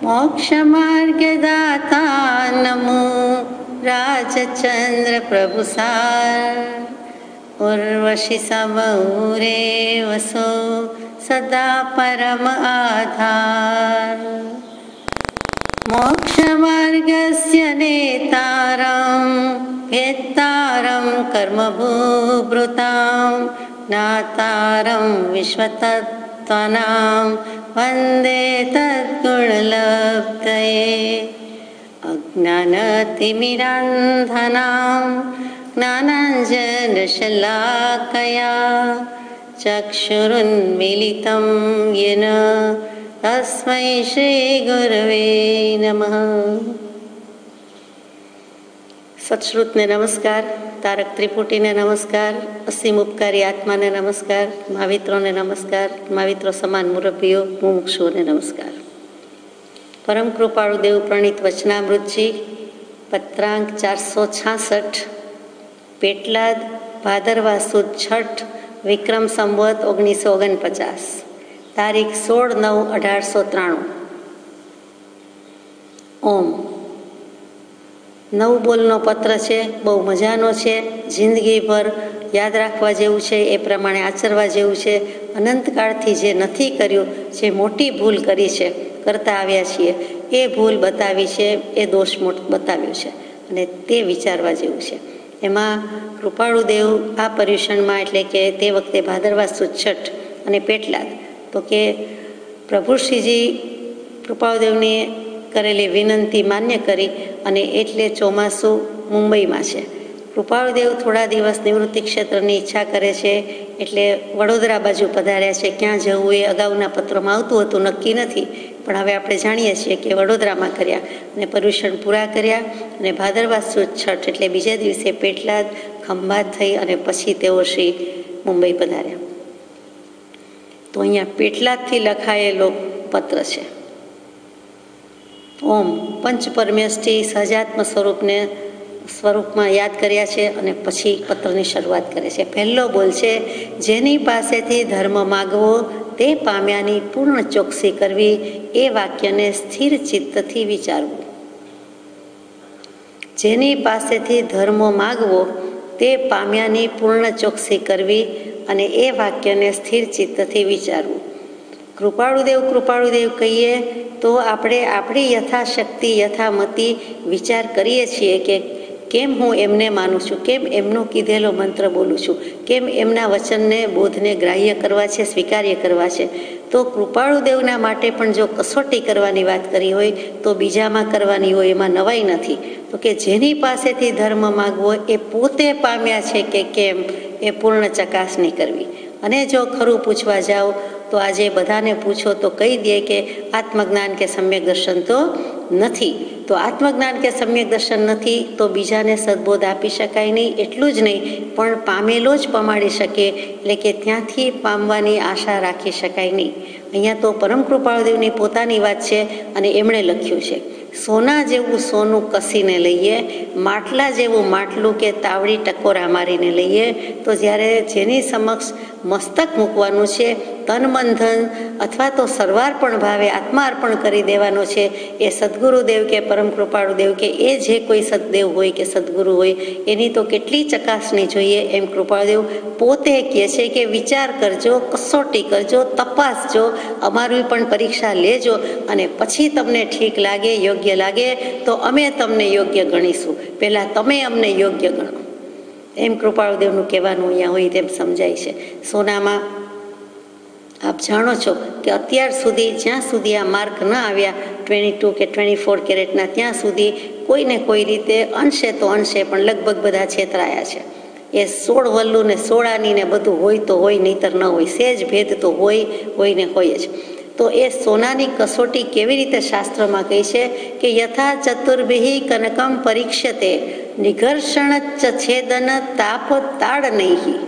मोक्षमार्गदाता नमो राजचंद्र प्रभुसार। उर्वशी समूरे वसो सदा परम आधार। मोक्षमार्गस्य नेतारं भेत्तारं कर्मभूभृतां ज्ञातारं विश्वतत्त्वानां वन्दे तद्गुणलब्धये। अज्ञानतिमिरान्धनां ज्ञानाञ्जनशलाकया चक्षुरुन्मीलितं येन तस्मै श्रीगुरवे नमः। सत्श्रुतने नमस्कार, तारक त्रिपुटी ने नमस्कार, असीम उपकारी आत्मा ने नमस्कार, महावित्रों ने नमस्कार, महावित्रों समान मुरब्बीओ मुमुक्षुओं ने नमस्कार। परम कृपाळु देव प्रणीत वचनामृत जी पत्रांक 466 पेटलाद भादरवा सुद छठ विक्रम संवत 1949 तारीख 16/9/1893। ओम। नव बोलनो पत्र है, बहु मजानो है, जिंदगीभर याद राखवा जेवुं छे, ए प्रमाणे आचरवा जेवुं छे। अनंतकाळथी जे नथी कर्युं, जे मोटी भूल करी छे, करता आव्या छीए, ए भूल बतावी छे, ए दोष बताव्यो छे अने ते विचारवा जेवुं छे। एमां कृपाळु देव आ पर्युषणमां एटले के ते वखते भादरवा सुद छठ अने पेटलाद तो के प्रभु श्रीजी कृपाळुदेवनी करेली विनंती मान्य करी अने एटले चोमासु मुंबईमां छे। कृपाळुदेव थोड़ा दिवस निवृत्ति क्षेत्रनी इच्छा करे छे एटले वडोदरा बाजु पधार्या छे। क्यां जवुं ए अगाउना पत्रोमां आवतुं हतुं, नक्की नथी, पण हवे आपणे जाणीए छीए के वडोदरामां कर्या अने पर्युषण पूरा कर्या अने भादरवा सुद छठ एटले बीजा दिवसे पेटलाद खंभात थई अने पछी तेओ श्री मुंबई पधार्या। तो अहींया पेटलादथी लखायेलो पत्र छे। ओम पंच परमेष्टि सजात्म स्वरूपने स्वरूपमां याद कर्या छे अने पछी पत्रनी शरूआत करे छे। पहेलो बोल छे, जेनी पासेथी धर्म मागवो ते पाम्यानी पूर्ण चोकसी करवी, ए वाक्यने स्थिर चित्तथी विचारवुं। जेनी पासेथी धर्म मागवो ते पाम्यानी पूर्ण चोकसी करवी अने ए वाक्यने स्थिर चित्तथी विचारवुं। कृपाळुदेव कहीए तो આપણે આપણી યથાશક્તિ યથામતિ વિચાર કરીએ છીએ કે કેમ હું એમને માનું છું, કેમ એમનો કીધેલો મંત્ર બોલું છું, કેમ એમના વચનને બોધને ગ્રાહ્ય કરવા છે, સ્વીકાર્ય કરવા છે। તો કૃપાળુદેવના માટે પણ જો કસોટી કરવાની વાત કરી હોય તો બીજામાં કરવાની હોય, એમાં નવાઈ નથી। તો કે જેની પાસેથી ધર્મ માગવો એ પોતે પામ્યા છે કે કેમ એ પૂર્ણ ચકાસણી કરવી। અને જો ખરું પૂછવા જાઓ तो आज बधाने पूछो तो कही दिए कि आत्मज्ञान के सम्यक दर्शन तो नहीं। तो आत्मज्ञान के सम्यक दर्शन नहीं तो बीजाने सद्बोध आपी शकाय नहीं। एटलुं ज नहीं पण पामेलो ज पमाड़ी शके, एटले के त्यांथी पामवानी आशा राखी शकाय नहीं। अहींया तो परम कृपाळुदेवनी पोतानी वात छे अने एमणे लख्युं छे, सोना जेवुं सोनुं कसीने लईए, માટલા જેવું માટલું કે તાવડી ટકોરા મારીને લઈએ। તો જ્યારે જેની સમક્ષ મસ્તક મૂકવાનું છે, તન મન ધન અથવા તો સર્વાર્પણ ભાવે આત્માર્પણ કરી દેવાનો છે, એ સદગુરુદેવ કે પરમ કૃપાળુદેવ કે એ જે કોઈ સદદેવ હોય કે સદગુરુ હોય એની તો કેટલી ચકાસણી જોઈએ। એમ કૃપાળુદેવ પોતે કહે છે કે વિચાર કરજો, કસોટી કરજો, તપાસજો, અમારી પણ પરીક્ષા લેજો અને પછી તમને ઠીક લાગે, યોગ્ય લાગે તો અમે તમને યોગ્ય ગણીશું, પહેલા તમે અમને યોગ્ય ગણો। એમ કૃપાળુદેવનું કહેવાનું અહીંયા હોય તેમ સમજાય છે। સોનામાં આપ જાણો છો કે અત્યાર સુધી જ્યાં સુધી આ માર્ક ન આવ્યા 22 કે 24 કેરેટના, ત્યાં સુધી કોઈને કોઈ રીતે અંશે તો અંશે પણ લગભગ બધા છેતરાયા છે। એ 16 વલ્લું ને 16 આની ને બધું હોય તો હોય, નહીતર ન હોય, સેજ ભેદ તો હોય ને હોય જ। તો એ સોનાની કસોટી કેવી રીતે શાસ્ત્રમાં કહી છે કે યથા ચતુર્ભિ કનકમ પરીક્ષતે નિઘર્ષણ છેદન તાપ તાળ નહીં।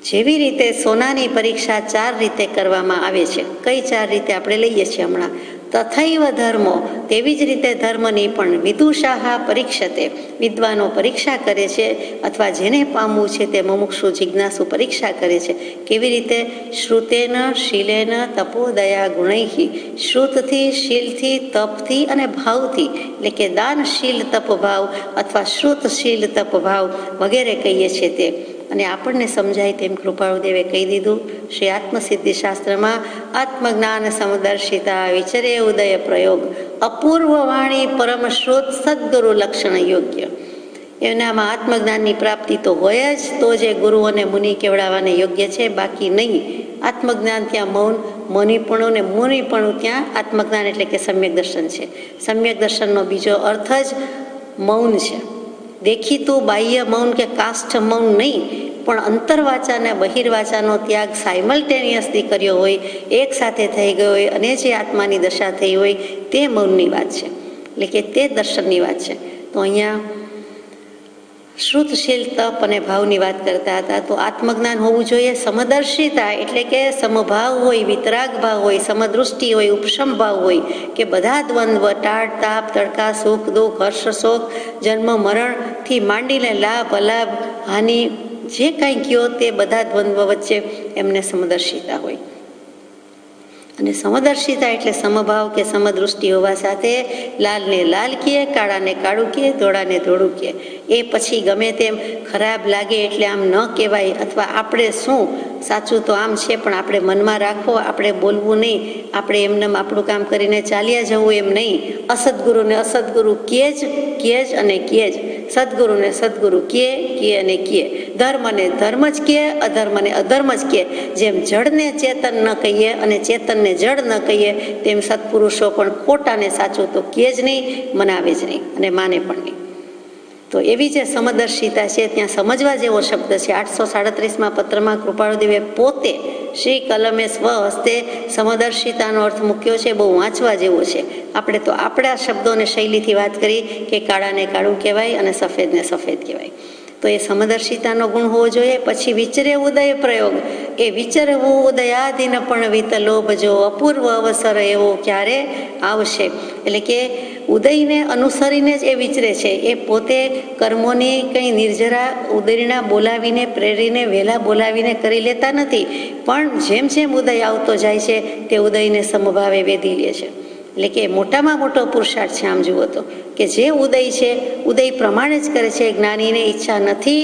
જેવી રીતે સોનાની પરીક્ષા 4 રીતે કરવામાં આવે છે। કઈ 4 રીતે આપણે લઈએ છીએ હમણાં? તથૈવ ધર્મો, તેવી જ રીતે ધર્મની પણ વિદુષાહ પરીક્ષતે, વિદ્વાનો પરીક્ષા કરે છે, અથવા જેને પામવું છે તે મુમુક્ષુ જિજ્ઞાસુ પરીક્ષા કરે છે. કેવી રીતે? શ્રુતેન શીલેન તપોદયા ગુણૈહિ, શ્રુતથી, શીલથી, તપથી અને ભાવથી, એટલે કે દાનશીલ તપ ભાવ અથવા શ્રુતશીલ તપ ભાવ વગેરે કહીએ છીએ તે. અને આપણને સમજાય તેમ કૃપાળુદેવે કહી દીધું શ્રી આત્મસિદ્ધિ શાસ્ત્રમાં, આત્મજ્ઞાન સમદર્શિતા વિચરે ઉદય પ્રયોગ, અપૂર્વ વાણી પરમ શ્રોત સદગુરુ લક્ષણ યોગ્ય. એનામાં આત્મજ્ઞાનની પ્રાપ્તિ તો હોય જ, તો જે ગુરુ અને મુનિ કેવડાવવાને યોગ્ય છે, બાકી નહીં. આત્મજ્ઞાન ત્યાં મૌન, મૌનીપણું ને મુનિપણું ત્યાં આત્મજ્ઞાન એટલે કે સમ્યક દર્શન છે. સમ્યક દર્શનનો બીજો અર્થ જ મૌન છે. દેખીતું બાહ્ય મૌન કે કાષ્ઠ મૌન નહીં, પણ અંતરવાચા અને બહિર્વાચાનો ત્યાગ સાયમલ્ટેનિયસલી કર્યો હોય, એક સાથે થઈ ગયો હોય અને જે આત્માની દશા થઈ હોય તે મૌનની વાત છે, એટલે કે તે દર્શનની વાત છે. તો અહીંયા શ્રુતશીલ તપ અને ભાવની વાત કરતા હતા. તો આત્મજ્ઞાન હોવું જોઈએ, સમદર્શિતા એટલે કે સમભાવ હોય, વિતરાગ ભાવ હોય, સમદૃષ્ટિ હોય, ઉપશમ ભાવ હોય, કે બધા દ્વંદ્વ, ટાળ તાપ, તડકા, સુખ દુઃખ, હર્ષ શોક, જન્મ મરણથી માંડીને લાભ અલાભ હાનિ જે કાંઈ કયો તે બધા દ્વંદ્વ વચ્ચે એમને સમદર્શિતા હોય. અને સમદર્શિતા એટલે સમભાવ કે સમદૃષ્ટિ હોવા સાથે લાલને લાલ કહે, કાળાને કાળું કહે, ધોળાને ધોળું કહે. એ પછી ગમે તેમ ખરાબ લાગે એટલે આમ ન કહેવાય, અથવા આપણે શું સાચું તો આમ છે પણ આપણે મનમાં રાખો, આપણે બોલવું નહીં, આપણે એમને આપણું કામ કરીને ચાલ્યા જવું એમ નહીં. અસદગુરુને અસદગુરુ કહે જ અને કહે જ, સદગુરુને સદગુરુ કહે અને કહે, ધર્મને ધર્મ જ કહે, અધર્મને અધર્મ જ કહે. જેમ જળને ચેતન ન કહીએ અને ચેતનને જળ ન કહીએ, તેમ સત્પુરુષો પણ ખોટાને સાચું તો કહે જ નહીં, મનાવે જ નહીં અને માને પણ નહીં. તો એવી જે સમદર્શિતા છે ત્યાં સમજવા જેવો શબ્દ છે. 837માં પત્રમાં કૃપાળુદેવે પોતે શ્રી કલમે સ્વહસ્તે સમદર્શિતાનો અર્થ મૂક્યો છે, બહુ વાંચવા જેવો છે. આપણે તો આપણા શબ્દોને શૈલીથી વાત કરી કે કાળાને કાળું કહેવાય અને સફેદને સફેદ કહેવાય. તો એ સમદર્શિતાનો ગુણ હોવો જોઈએ. પછી વિચરે ઉદય પ્રયોગ, એ વિચરવું ઉદયાધીન પણ વિતલોભ જો, અપૂર્વ અવસર એવો ક્યારે આવશે. એટલે કે ઉદયને અનુસરીને જ એ વિચરે છે. એ પોતે કર્મોની કંઈ નિર્જરા ઉદયના બોલાવીને પ્રેરીને વહેલા બોલાવીને કરી લેતા નથી, પણ જેમ જેમ ઉદય આવતો જાય છે તે ઉદયને સમભાવે વેધી લે છે. એટલે કે મોટામાં મોટો પુરુષાર્થ છે આમ જુઓ તો, કે જે ઉદય છે ઉદય પ્રમાણે જ કરે છે. જ્ઞાનીને ઈચ્છા નથી,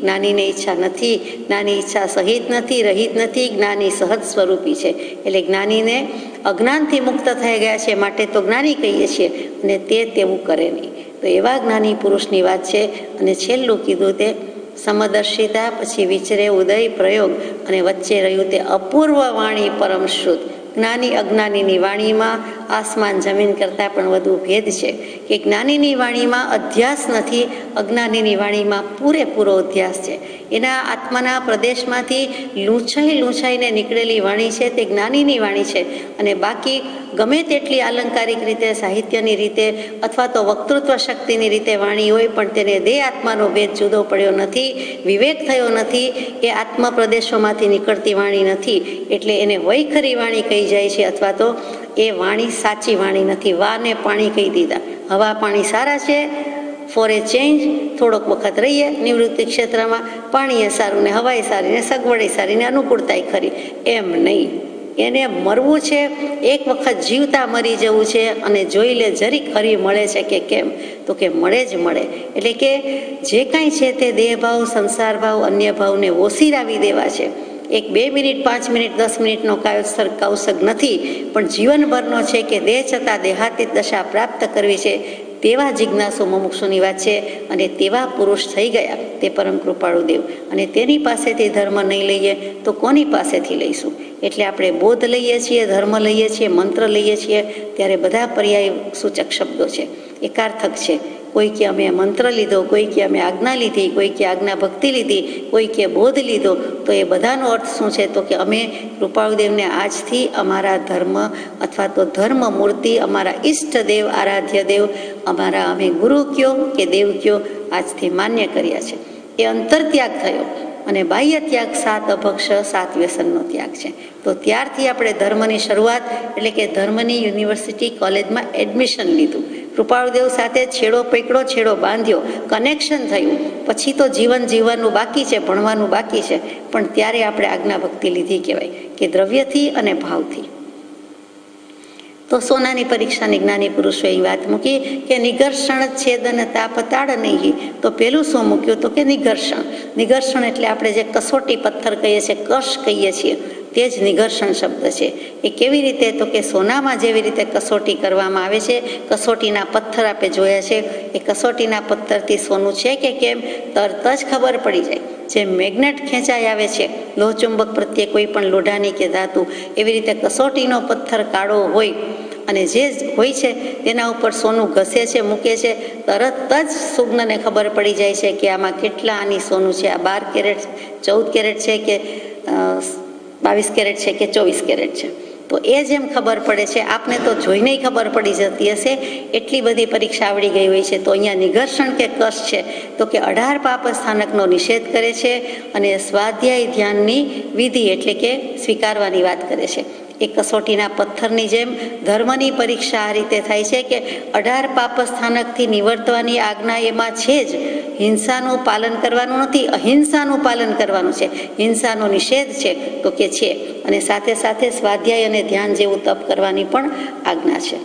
જ્ઞાનીને ઈચ્છા નથી, જ્ઞાની ઈચ્છા સહિત નથી, રહિત નથી, જ્ઞાની સહજ સ્વરૂપી છે. એટલે જ્ઞાનીને અજ્ઞાનથી મુક્ત થઈ ગયા છે માટે તો જ્ઞાની કહીએ છીએ, અને તે તેવું કરે નહીં. તો એવા જ્ઞાની પુરુષની વાત છે. અને છેલ્લું કીધું તે સમદર્શિતા, પછી વિચરે ઉદય પ્રયોગ, અને વચ્ચે રહ્યું તે અપૂર્વ વાણી પરમ શ્રુત. જ્ઞાની અજ્ઞાનીની વાણીમાં આસમાન જમીન કરતાં પણ વધુ ભેદ છે. કે જ્ઞાનીની વાણીમાં અધ્યાસ નથી, અજ્ઞાનીની વાણીમાં પૂરેપૂરો અધ્યાસ છે. એના આત્માના પ્રદેશમાંથી લૂંછાઈને નીકળેલી વાણી છે તે જ્ઞાનીની વાણી છે. અને બાકી ગમે તેટલી આલંકારિક રીતે, સાહિત્યની રીતે અથવા તો વક્તૃત્વ શક્તિની રીતે વાણી હોય, પણ તેને દેહ આત્માનો ભેદ જુદો પડ્યો નથી, વિવેક થયો નથી, એ આત્મા પ્રદેશોમાંથી નીકળતી વાણી નથી. એટલે એને વૈખરી વાણી કહી જાય છે, અથવા તો એ વાણી સાચી વાણી નથી. વાને પાણી કહી દીધા. હવા પાણી સારા છે, ફોર એ ચેન્જ થોડોક વખત રહીએ નિવૃત્તિ ક્ષેત્રમાં, પાણી એ સારું ને હવાઈ સારી ને સગવડે સારી ને અનુકૂળતાય ખરી, એમ નહીં. એને મરવું છે, એક વખત જીવતા મરી જવું છે, અને જોઈ લે જરીક હરી મળે છે કે કેમ, તો કે મળે જ મળે. એટલે કે જે કાંઈ છે તે દેહભાવ, સંસાર ભાવ, અન્ય ભાવને ઓસીરાવી દેવા છે. એક 2 મિનિટ, 5 મિનિટ, 10 મિનિટનો કાયોત્સર કૌશક નથી, પણ જીવનભરનો છે કે દેહ છતાં દેહાતીત દશા પ્રાપ્ત કરવી છે. તેવા જિજ્ઞાસુ મુમુક્ષુની વાત છે. અને તેવા પુરુષ થઈ ગયા તે પરમ કૃપાળુ દેવ. અને તેની પાસેથી ધર્મ નહીં લઈએ તો કોની પાસેથી લઈશું? એટલે આપણે બોધ લઈએ છીએ, ધર્મ લઈએ છીએ, મંત્ર લઈએ છીએ, ત્યારે બધા પર્યાય સૂચક શબ્દો છે, એકાર્થક છે. કોઈ કે અમે મંત્ર લીધો, કોઈ કે અમે આજ્ઞા લીધી, કોઈ કે આજ્ઞા ભક્તિ લીધી, કોઈ કે બોધ લીધો. તો એ બધાનો અર્થ શું છે? તો કે અમે કૃપાળુદેવને આજથી અમારા ધર્મ અથવા તો ધર્મ મૂર્તિ, અમારા ઈષ્ટદેવ, આરાધ્ય દેવ, અમે ગુરુ કયો કે દેવ કયો આજથી માન્ય કર્યા છે. એ અંતરત્યાગ થયો. અને બાહ્ય ત્યાગ 7 અભક્ષ 7 વ્યસનનો ત્યાગ છે. તો ત્યારથી આપણે ધર્મની શરૂઆત એટલે કે ધર્મની યુનિવર્સિટી કોલેજમાં એડમિશન લીધું. કૃપાળુદેવ સાથે છેડો પકડ્યો, છેડો બાંધ્યો, કનેક્શન થયું. પછી તો જીવન જીવવાનું બાકી છે, ભણવાનું બાકી છે, પણ ત્યારે આપણે આજ્ઞા ભક્તિ લીધી કહેવાય કે દ્રવ્યથી અને ભાવથી. તો સોનાની પરીક્ષાની જ્ઞાની પુરુષોએ અહીં વાત મૂકી કે નિઘર્ષણ છેદન તાપ તાળ નહીં. તો પેલું શું મૂક્યું તો કે નિઘર્ષણ. નિઘર્ષણ એટલે આપણે જે કસોટી પથ્થર કહીએ છીએ, કશ કહીએ છીએ, તે જ નિઘર્ષણ શબ્દ છે. એ કેવી રીતે તો કે સોનામાં જેવી રીતે કસોટી કરવામાં આવે છે, કસોટીના પથ્થર આપણે જોયા છે, એ કસોટીના પથ્થરથી સોનું છે કે કેમ તરત જ ખબર પડી જાય. જે મેગ્નેટ ખેંચાઈ આવે છે લોહચુંબક પ્રત્યે કોઈ પણ લોઢાની કે ધાતુ, એવી રીતે કસોટીનો પથ્થર કાળો હોય અને જે હોય છે તેના ઉપર સોનું ઘસે છે, મૂકે છે, તરત જ સુગ્નને ખબર પડી જાય છે કે આમાં કેટલા આની સોનું છે, આ 12 કેરેટ 14 કેરેટ છે કે 22 કેરેટ છે કે 24 કેરેટ છે. તો એ જેમ ખબર પડે છે, આપને તો જોઈને ખબર પડી જતી હશે, એટલી બધી પરીક્ષા આવડી ગઈ હોય છે. તો અહીંયા નિઘર્ષણ કે કશ છે તો કે 18 પાપ સ્થાનકનો નિષેધ કરે છે અને સ્વાધ્યાય ધ્યાનની વિધિ એટલે કે સ્વીકારવાની વાત કરે છે. એ કસોટીના પથ્થરની જેમ ધર્મની પરીક્ષા આ રીતે થાય છે કે 18 પાપ સ્થાનકથી નિવર્તવાની આજ્ઞા એમાં છે જ. હિંસાનું પાલન કરવાનું નથી, અહિંસાનું પાલન કરવાનું છે. હિંસાનો નિષેધ છે તો કે છે, અને સાથે સાથે સ્વાધ્યાય અને ધ્યાન જેવું તપ કરવાની પણ આજ્ઞા છે.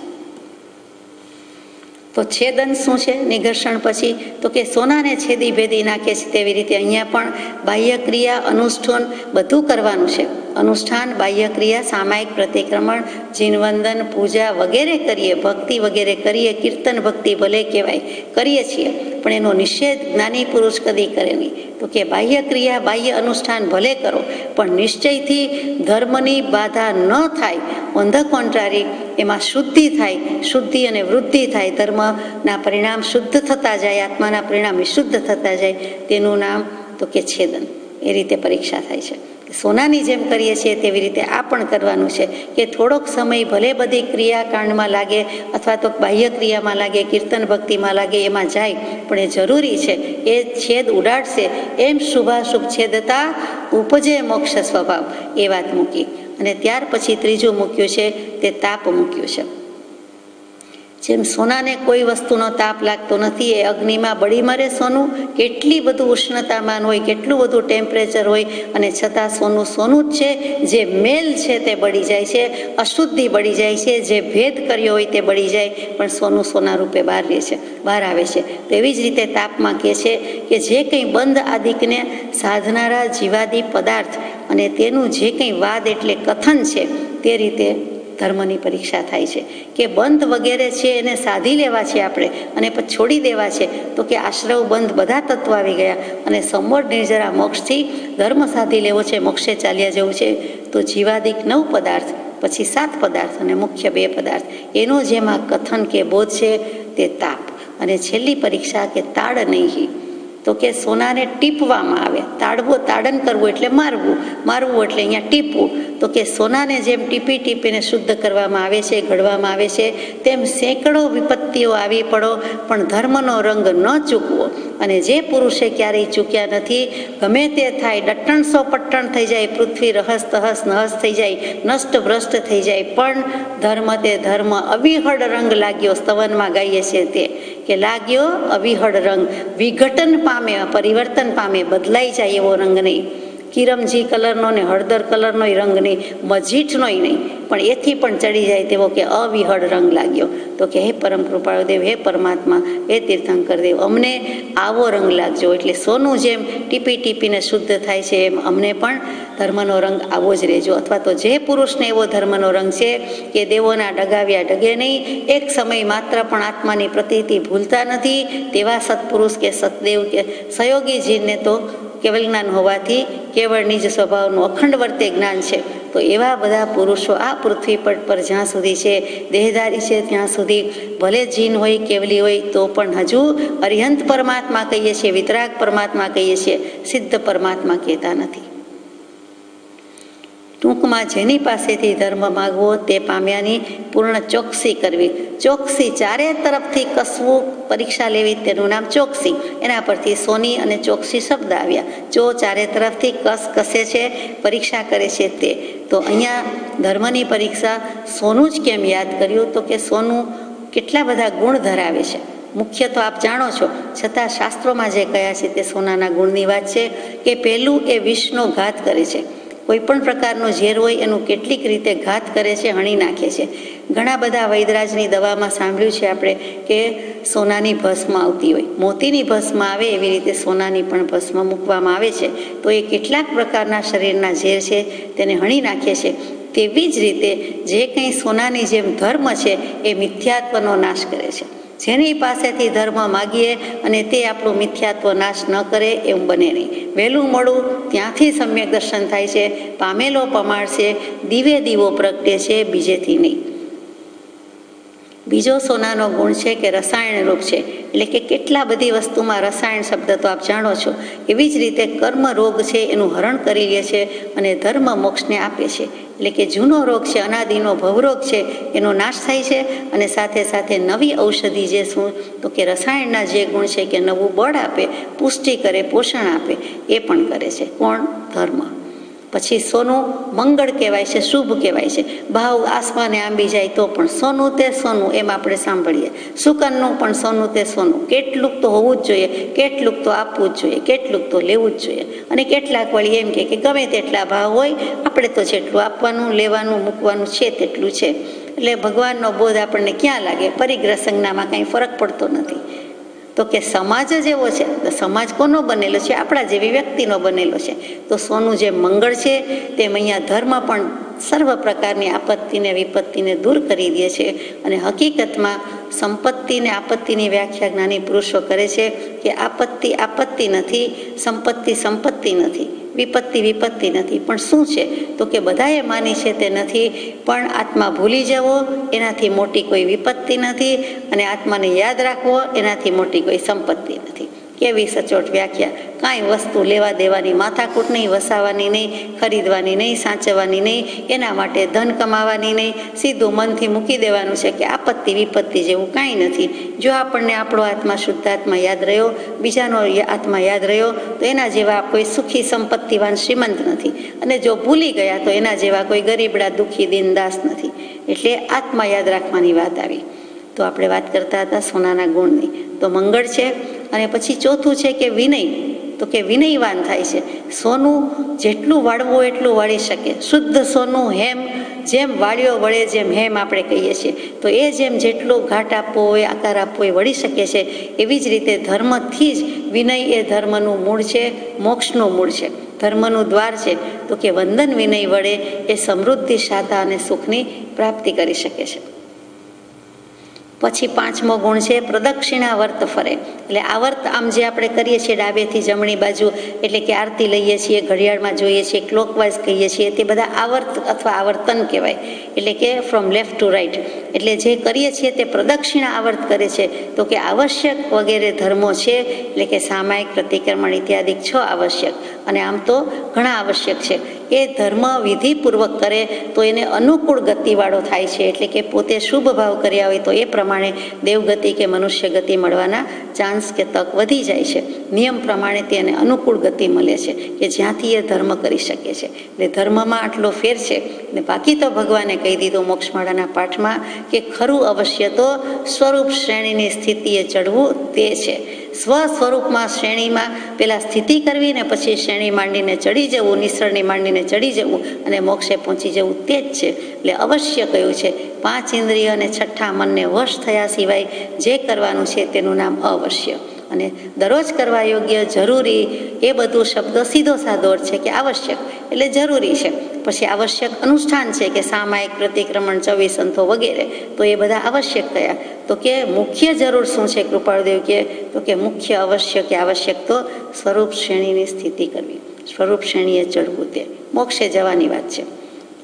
તો છેદન શું છે નિઘર્ષણ પછી તો કે સોનાને છેદી ભેદી નાખે છે, તેવી રીતે અહીંયા પણ બાહ્ય ક્રિયા અનુષ્ઠાન બધું કરવાનું છે. અનુષ્ઠાન, બાહ્ય ક્રિયા, સામાયિક પ્રતિક્રમણ, જીનવંદન, પૂજા વગેરે કરીએ, ભક્તિ વગેરે કરીએ, કીર્તન ભક્તિ ભલે કહેવાય કરીએ છીએ, પણ એનો નિષેધ જ્ઞાની પુરુષ કદી કરે નહીં. તો કે બાહ્ય ક્રિયા, બાહ્ય અનુષ્ઠાન ભલે કરો, પણ નિશ્ચયથી ધર્મની બાધા ન થાય. ઓન ધ કોન્ટ્રારી એમાં શુદ્ધિ થાય, શુદ્ધિ અને વૃદ્ધિ થાય, ધર્મના પરિણામ શુદ્ધ થતા જાય, આત્માના પરિણામ વિશુદ્ધ થતા જાય, તેનું નામ તો કે છેદન. એ રીતે પરીક્ષા થાય છે. સોનાની જેમ કરીએ છીએ તેવી રીતે આ પણ કરવાનું છે કે થોડોક સમય ભલે બધી ક્રિયાકાંડમાં લાગે અથવા તો બાહ્ય ક્રિયામાં લાગે, કીર્તન ભક્તિમાં લાગે, એમાં જાય, પણ એ જરૂરી છે. એ છેદ ઉડાડશે એમ શુભાશુભ છેદતા ઉપજે મોક્ષ સ્વભાવ, એ વાત મૂકી. અને ત્યાર પછી ત્રીજું મૂક્યું છે તે તાપ મૂક્યું છે. જેમ સોનાને કોઈ વસ્તુનો તાપ લાગતો નથી, એ અગ્નિમાં બળી મરે સોનું. કેટલી બધું ઉષ્ણતામાન હોય, કેટલું બધું ટેમ્પરેચર હોય, અને છતાં સોનું સોનું જ છે. જે મેલ છે તે બળી જાય છે, અશુદ્ધિ બળી જાય છે, જે ભેદ કર્યો હોય તે બળી જાય, પણ સોનું સોના રૂપે બહાર આવે છે. તો એવી જ રીતે તાપમાં કહે છે કે જે કંઈ બંધ આદિકને સાધનારા જીવાદી પદાર્થ અને તેનું જે કંઈ વાદ એટલે કથન છે, તે રીતે ધર્મની પરીક્ષા થાય છે કે બંધ વગેરે છે એને સાધી લેવા છે આપણે અને પછી છોડી દેવા છે. તો કે આશ્રવ બંધ બધા તત્વ આવી ગયા અને સંવર નિર્જરા મોક્ષથી ધર્મ સાધી લેવો છે, મોક્ષે ચાલ્યા જવું છે. તો જીવાદિક 9 પદાર્થ, પછી 7 પદાર્થ અને મુખ્ય 2 પદાર્થ, એનો જેમાં કથન કે બોધ છે તે તાપ. અને છેલ્લી પરીક્ષા કે તાડ નહીં. તો કે સોનાને ટીપવામાં આવે. તાડન કરવું એટલે મારવું એટલે અહીંયા ટીપવું. તો કે સોનાને જેમ ટીપી ટીપીને શુદ્ધ કરવામાં આવે છે, ઘડવામાં આવે છે, તેમ સેંકડો વિપત્તિઓ આવી પડો પણ ધર્મનો રંગ ન ચૂકવો. અને જે પુરુષે ક્યારેય ચૂક્યા નથી, ગમે તે થાય, ડટ્ટણસો પટ્ટણ થઈ જાય, પૃથ્વી રહસ તહસ નહસ થઈ જાય, નષ્ટ ભ્રષ્ટ થઈ જાય, પણ ધર્મ તે ધર્મ અવિહળ રંગ લાગ્યો. સ્તવનમાં ગાઈએ છીએ તે કે લાગ્યો અવિહળ રંગ, વિઘટન પામે, પરિવર્તન પામે, બદલાઈ જાય એવો રંગ નહીં. કિરમજી કલરનો ને હળદર કલરનો રંગ નહીં, મજીઠનોય નહીં, પણ એથી પણ ચડી જાય તેવો કે અવિહળ રંગ લાગ્યો. તો કે હે પરમ કૃપાળુદેવ, હે પરમાત્મા, હે તીર્થંકર દેવ, અમને આવો રંગ લાગજો. એટલે સોનું જેમ ટીપી ટીપીને શુદ્ધ થાય છે, એમ અમને પણ ધર્મનો રંગ આવો જ રહેજો. અથવા તો જે પુરુષને એવો ધર્મનો રંગ છે કે દેવોના ડગાવ્યા ડગે નહીં, એક સમય માત્ર પણ આત્માની પ્રતીતિ ભૂલતા નથી, તેવા સત્પુરુષ કે સતદેવ કે સહયોગીજીને તો કેવલ જ્ઞાન હોવાથી કેવળ નિજ સ્વભાવનું અખંડ વર્તે જ્ઞાન છે. તો એવા બધા પુરુષો આ પૃથ્વી પર જ્યાં સુધી છે, દેહધારી છે ત્યાં સુધી, ભલે જીન હોય કેવલી હોય તો પણ હજુ અરિહંત પરમાત્મા કહીએ છીએ, વિતરાગ પરમાત્મા કહીએ છીએ, સિદ્ધ પરમાત્મા કહેતા નથી. ટૂંકમાં જેની પાસેથી ધર્મ માગવો તે પામ્યાની પૂર્ણ ચોકસી કરવી. ચોકસી, ચારે તરફથી કસવું, પરીક્ષા લેવી, તેનું નામ ચોકસી. એના પરથી સોની અને ચોકસી શબ્દ આવ્યા. ચો ચારે તરફથી કસે છે, પરીક્ષા કરે છે તે. તો અહીંયા ધર્મની પરીક્ષા સોનું જ કેમ યાદ કર્યું? તો કે સોનું કેટલા બધા ગુણ ધરાવે છે. મુખ્ય તો આપ જાણો છો, છતાં શાસ્ત્રોમાં જે કયા છે તે સોનાના ગુણની વાત છે કે પહેલું એ વિષનો ઘાત કરે છે. કોઈ પણ પ્રકારનો ઝેર હોય એનું કેટલીક રીતે ઘાત કરે છે, હણી નાખે છે. ઘણા બધા વૈદરાજની દવામાં સાંભળ્યું છે આપણે કે સોનાની ભસ્મ આવતી હોય, મોતીની ભસ્મ આવે એવી રીતે સોનાની પણ ભસ્મ મૂકવામાં આવે છે. તો એ કેટલાક પ્રકારના શરીરના ઝેર છે તેને હણી નાખે છે. તેવી જ રીતે જે કંઈ સોનાની જેમ ધર્મ છે એ મિથ્યાત્વનો નાશ કરે છે. જેની પાસેથી ધર્મ માગીએ અને તે આપણું મિથ્યાત્વ નાશ ન કરે એવું બને નહીં. વહેલું મોડું ત્યાંથી સમ્યક દર્શન થાય છે. પામેલો પમાડશે, દીવે દીવો પ્રગટે છે, બીજેથી નહીં. બીજો સોનાનો ગુણ છે કે રસાયણ રૂપ છે, એટલે કે કેટલા બધી વસ્તુમાં રસાયણ શબ્દ તો આપ જાણો છો. એવી જ રીતે કર્મ રોગ છે એનું હરણ કરી લે છે અને ધર્મ મોક્ષને આપે છે. એટલે કે જૂનો રોગ છે, અનાદિનો ભવરોગ છે, એનો નાશ થાય છે અને સાથે સાથે નવી ઔષધિ જે શું તો કે રસાયણના જે ગુણ છે કે નવું બળ આપે, પુષ્ટિ કરે, પોષણ આપે, એ પણ કરે છે. કોણ? ધર્મ. પછી સોનું મંગળ કહેવાય છે, શુભ કહેવાય છે. ભાવ આસમાને આંબી જાય તો પણ સોનું તે સોનું, એમ આપણે સાંભળીએ. સુકનનું પણ સોનું તે સોનું. કેટલુંક તો હોવું જ જોઈએ, કેટલુંક તો આપવું જ જોઈએ, કેટલુંક તો લેવું જ જોઈએ. અને કેટલાક વળી એમ કે ગમે તેટલા ભાવ હોય, આપણે તો જેટલું આપવાનું, લેવાનું, મૂકવાનું છે તેટલું છે. એટલે ભગવાનનો બોધ આપણને ક્યાં લાગે? પરિગ્રહ સંજ્ઞામાં કંઈ ફરક પડતો નથી. તો કે સમાજ જ એવો છે. તો સમાજ કોનો બનેલો છે? આપણા જેવી વ્યક્તિનો બનેલો છે. તો સોનું જે મંગળ છે તેમ અહીંયા ધર્મ પણ સર્વ પ્રકારની આપત્તિને વિપત્તિને દૂર કરી દે છે. અને હકીકતમાં સંપત્તિને આપત્તિની વ્યાખ્યા જ્ઞાની પુરુષો કરે છે કે આપત્તિ આપત્તિ નથી, સંપત્તિ સંપત્તિ નથી, વિપત્તિ વિપત્તિ નથી. પણ શું છે? તો કે બધાએ માની છે તે નથી, પણ આત્મા ભૂલી જવો એનાથી મોટી કોઈ વિપત્તિ નથી, અને આત્માને યાદ રાખવો એનાથી મોટી કોઈ સંપત્તિ નથી. કેવી સચોટ વ્યાખ્યા! કાંઈ વસ્તુ લેવા દેવાની માથાકૂટ નહીં, વસાવાની નહીં, ખરીદવાની નહીં, સાચવવાની નહીં, એના માટે ધન કમાવાની નહીં. સીધું મનથી મૂકી દેવાનું છે કે આપત્તિ વિપત્તિ જેવું કાંઈ નથી. જો આપણને આપણો આત્મા શુદ્ધ આત્મા યાદ રહ્યો, બીજાનો આત્મા યાદ રહ્યો, તો એના જેવા કોઈ સુખી સંપત્તિવાન શ્રીમંત નથી. અને જો ભૂલી ગયા તો એના જેવા કોઈ ગરીબડા દુઃખી દીનદાસ નથી. એટલે આત્મા યાદ રાખવાની વાત આવી. તો આપણે વાત કરતા હતા સોનાના ગુણની. તો મંગળ છે. અને પછી ચોથું છે કે વિનય. તો કે વિનયવાન થાય છે. સોનું જેટલું વાળવું એટલું વાળી શકે. શુદ્ધ સોનું હેમ, જેમ વાળ્યો વળે, જેમ હેમ આપણે કહીએ છીએ. તો એ જેમ જેટલો ઘાટ આપવો હોય, આકાર આપવો હોય, વળી શકે છે. એવી જ રીતે ધર્મથી જ વિનય એ ધર્મનું મૂળ છે, મોક્ષનું મૂળ છે, ધર્મનું દ્વાર છે. તો કે વંદન વિનય વડે એ સમૃદ્ધિ, શાતા અને સુખની પ્રાપ્તિ કરી શકે છે. પછી પાંચમો ગુણ છે પ્રદક્ષિણા વર્ત ફરે. એટલે આવર્ત આમ જે આપણે કરીએ છીએ ડાબેથી જમણી બાજુ, એટલે કે આરતી લઈએ છીએ, ઘડિયાળમાં જોઈએ છીએ, ક્લોકવાઇઝ કહીએ છીએ, તે બધા આવર્ત અથવા આવર્તન કહેવાય. એટલે કે ફ્રોમ લેફ્ટ ટુ રાઈટ. એટલે જે કરીએ છીએ તે પ્રદક્ષિણા આવર્ત કરે છે. તો કે આવશ્યક વગેરે ધર્મો છે, એટલે કે સામાયિક, પ્રતિક્રમણ ઇત્યાદિ 6 આવશ્યક, અને આમ તો ઘણા આવશ્યક છે. એ ધર્મ વિધિપૂર્વક કરે તો એને અનુકૂળ ગતિવાળો થાય છે. એટલે કે પોતે શુભ ભાવ કર્યા હોય તો એ પ્રમાણે દેવગતિ કે મનુષ્ય ગતિ મળવાના ચાન્સ કે તક વધી જાય છે. નિયમ પ્રમાણે તેને અનુકૂળ ગતિ મળે છે કે જ્યાંથી એ ધર્મ કરી શકે છે. એટલે ધર્મમાં આટલો ફેર છે. ને બાકી તો ભગવાને કહી દીધું મોક્ષમાળાના પાઠમાં કે ખરું અવશ્ય તો સ્વરૂપ શ્રેણીની સ્થિતિએ ચડવું તે છે. સ્વ સ્વરૂપમાં શ્રેણીમાં પહેલાં સ્થિતિ કરવી ને પછી શ્રેણી માંડીને ચડી જવું, નિસરણી માંડીને ચડી જવું અને મોક્ષે પહોંચી જવું, તે જ છે. એટલે અવશ્ય કયું છે 5 ઇન્દ્રિય અને 6ઠા મનને વશ થયા સિવાય જે કરવાનું છે તેનું નામ અવશ્ય. અને દરરોજ કરવા યોગ્ય, જરૂરી, એ બધું શબ્દો સીધો સાદો અર્થ છે કે આવશ્યક એટલે જરૂરી છે. પછી આવશ્યક અનુષ્ઠાન છે કે સામાયિક, પ્રતિક્રમણ, 24 સંતો વગેરે. તો એ બધા આવશ્યક કયા? તો કે મુખ્ય જરૂર શું છે કૃપાળુદેવ કે? તો કે મુખ્ય અવશ્ય કે આવશ્યક તો સ્વરૂપ શ્રેણીની સ્થિતિ કરવી, સ્વરૂપ શ્રેણીએ ચડવું, તે મોક્ષે જવાની વાત છે.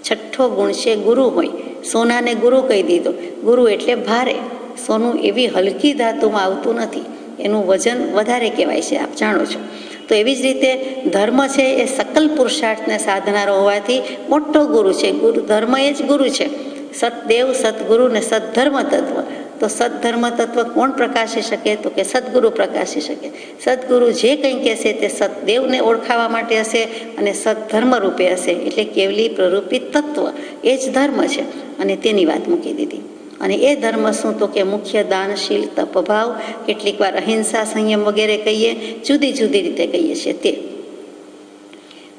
6ઠ્ઠો ગુણ છે ગુરુ હોય. સોનાને ગુરુ કહી દીધો. ગુરુ એટલે ભારે. સોનું એવી હલકી ધાતુમાં આવતું નથી, એનું વજન વધારે કહેવાય છે, આપ જાણો છો. તો એવી જ રીતે ધર્મ છે એ સકલ પુરુષાર્થને સાધનારો હોવાથી મોટો ગુરુ છે. ગુરુ ધર્મ એ જ ગુરુ છે. સતદેવ, સદગુરુ ને સદધર્મ તત્વ. તો સદધર્મ તત્વ કોણ પ્રકાશી શકે? તો કે સદગુરુ પ્રકાશી શકે. સદગુરુ જે કંઈ કહેશે તે સદદેવને ઓળખાવા માટે હશે અને સદધર્મ રૂપે હશે. એટલે કેવલી પ્રરૂપિત તત્વ એ જ ધર્મ છે. અને તેની વાત મૂકી દીધી. અને એ ધર્મ શું? તો કે મુખ્ય દાનશીલ, તપભાવ, કેટલીક વાર અહિંસા, સંયમ વગેરે કહીએ, જુદી જુદી રીતે કહીએ છીએ તે.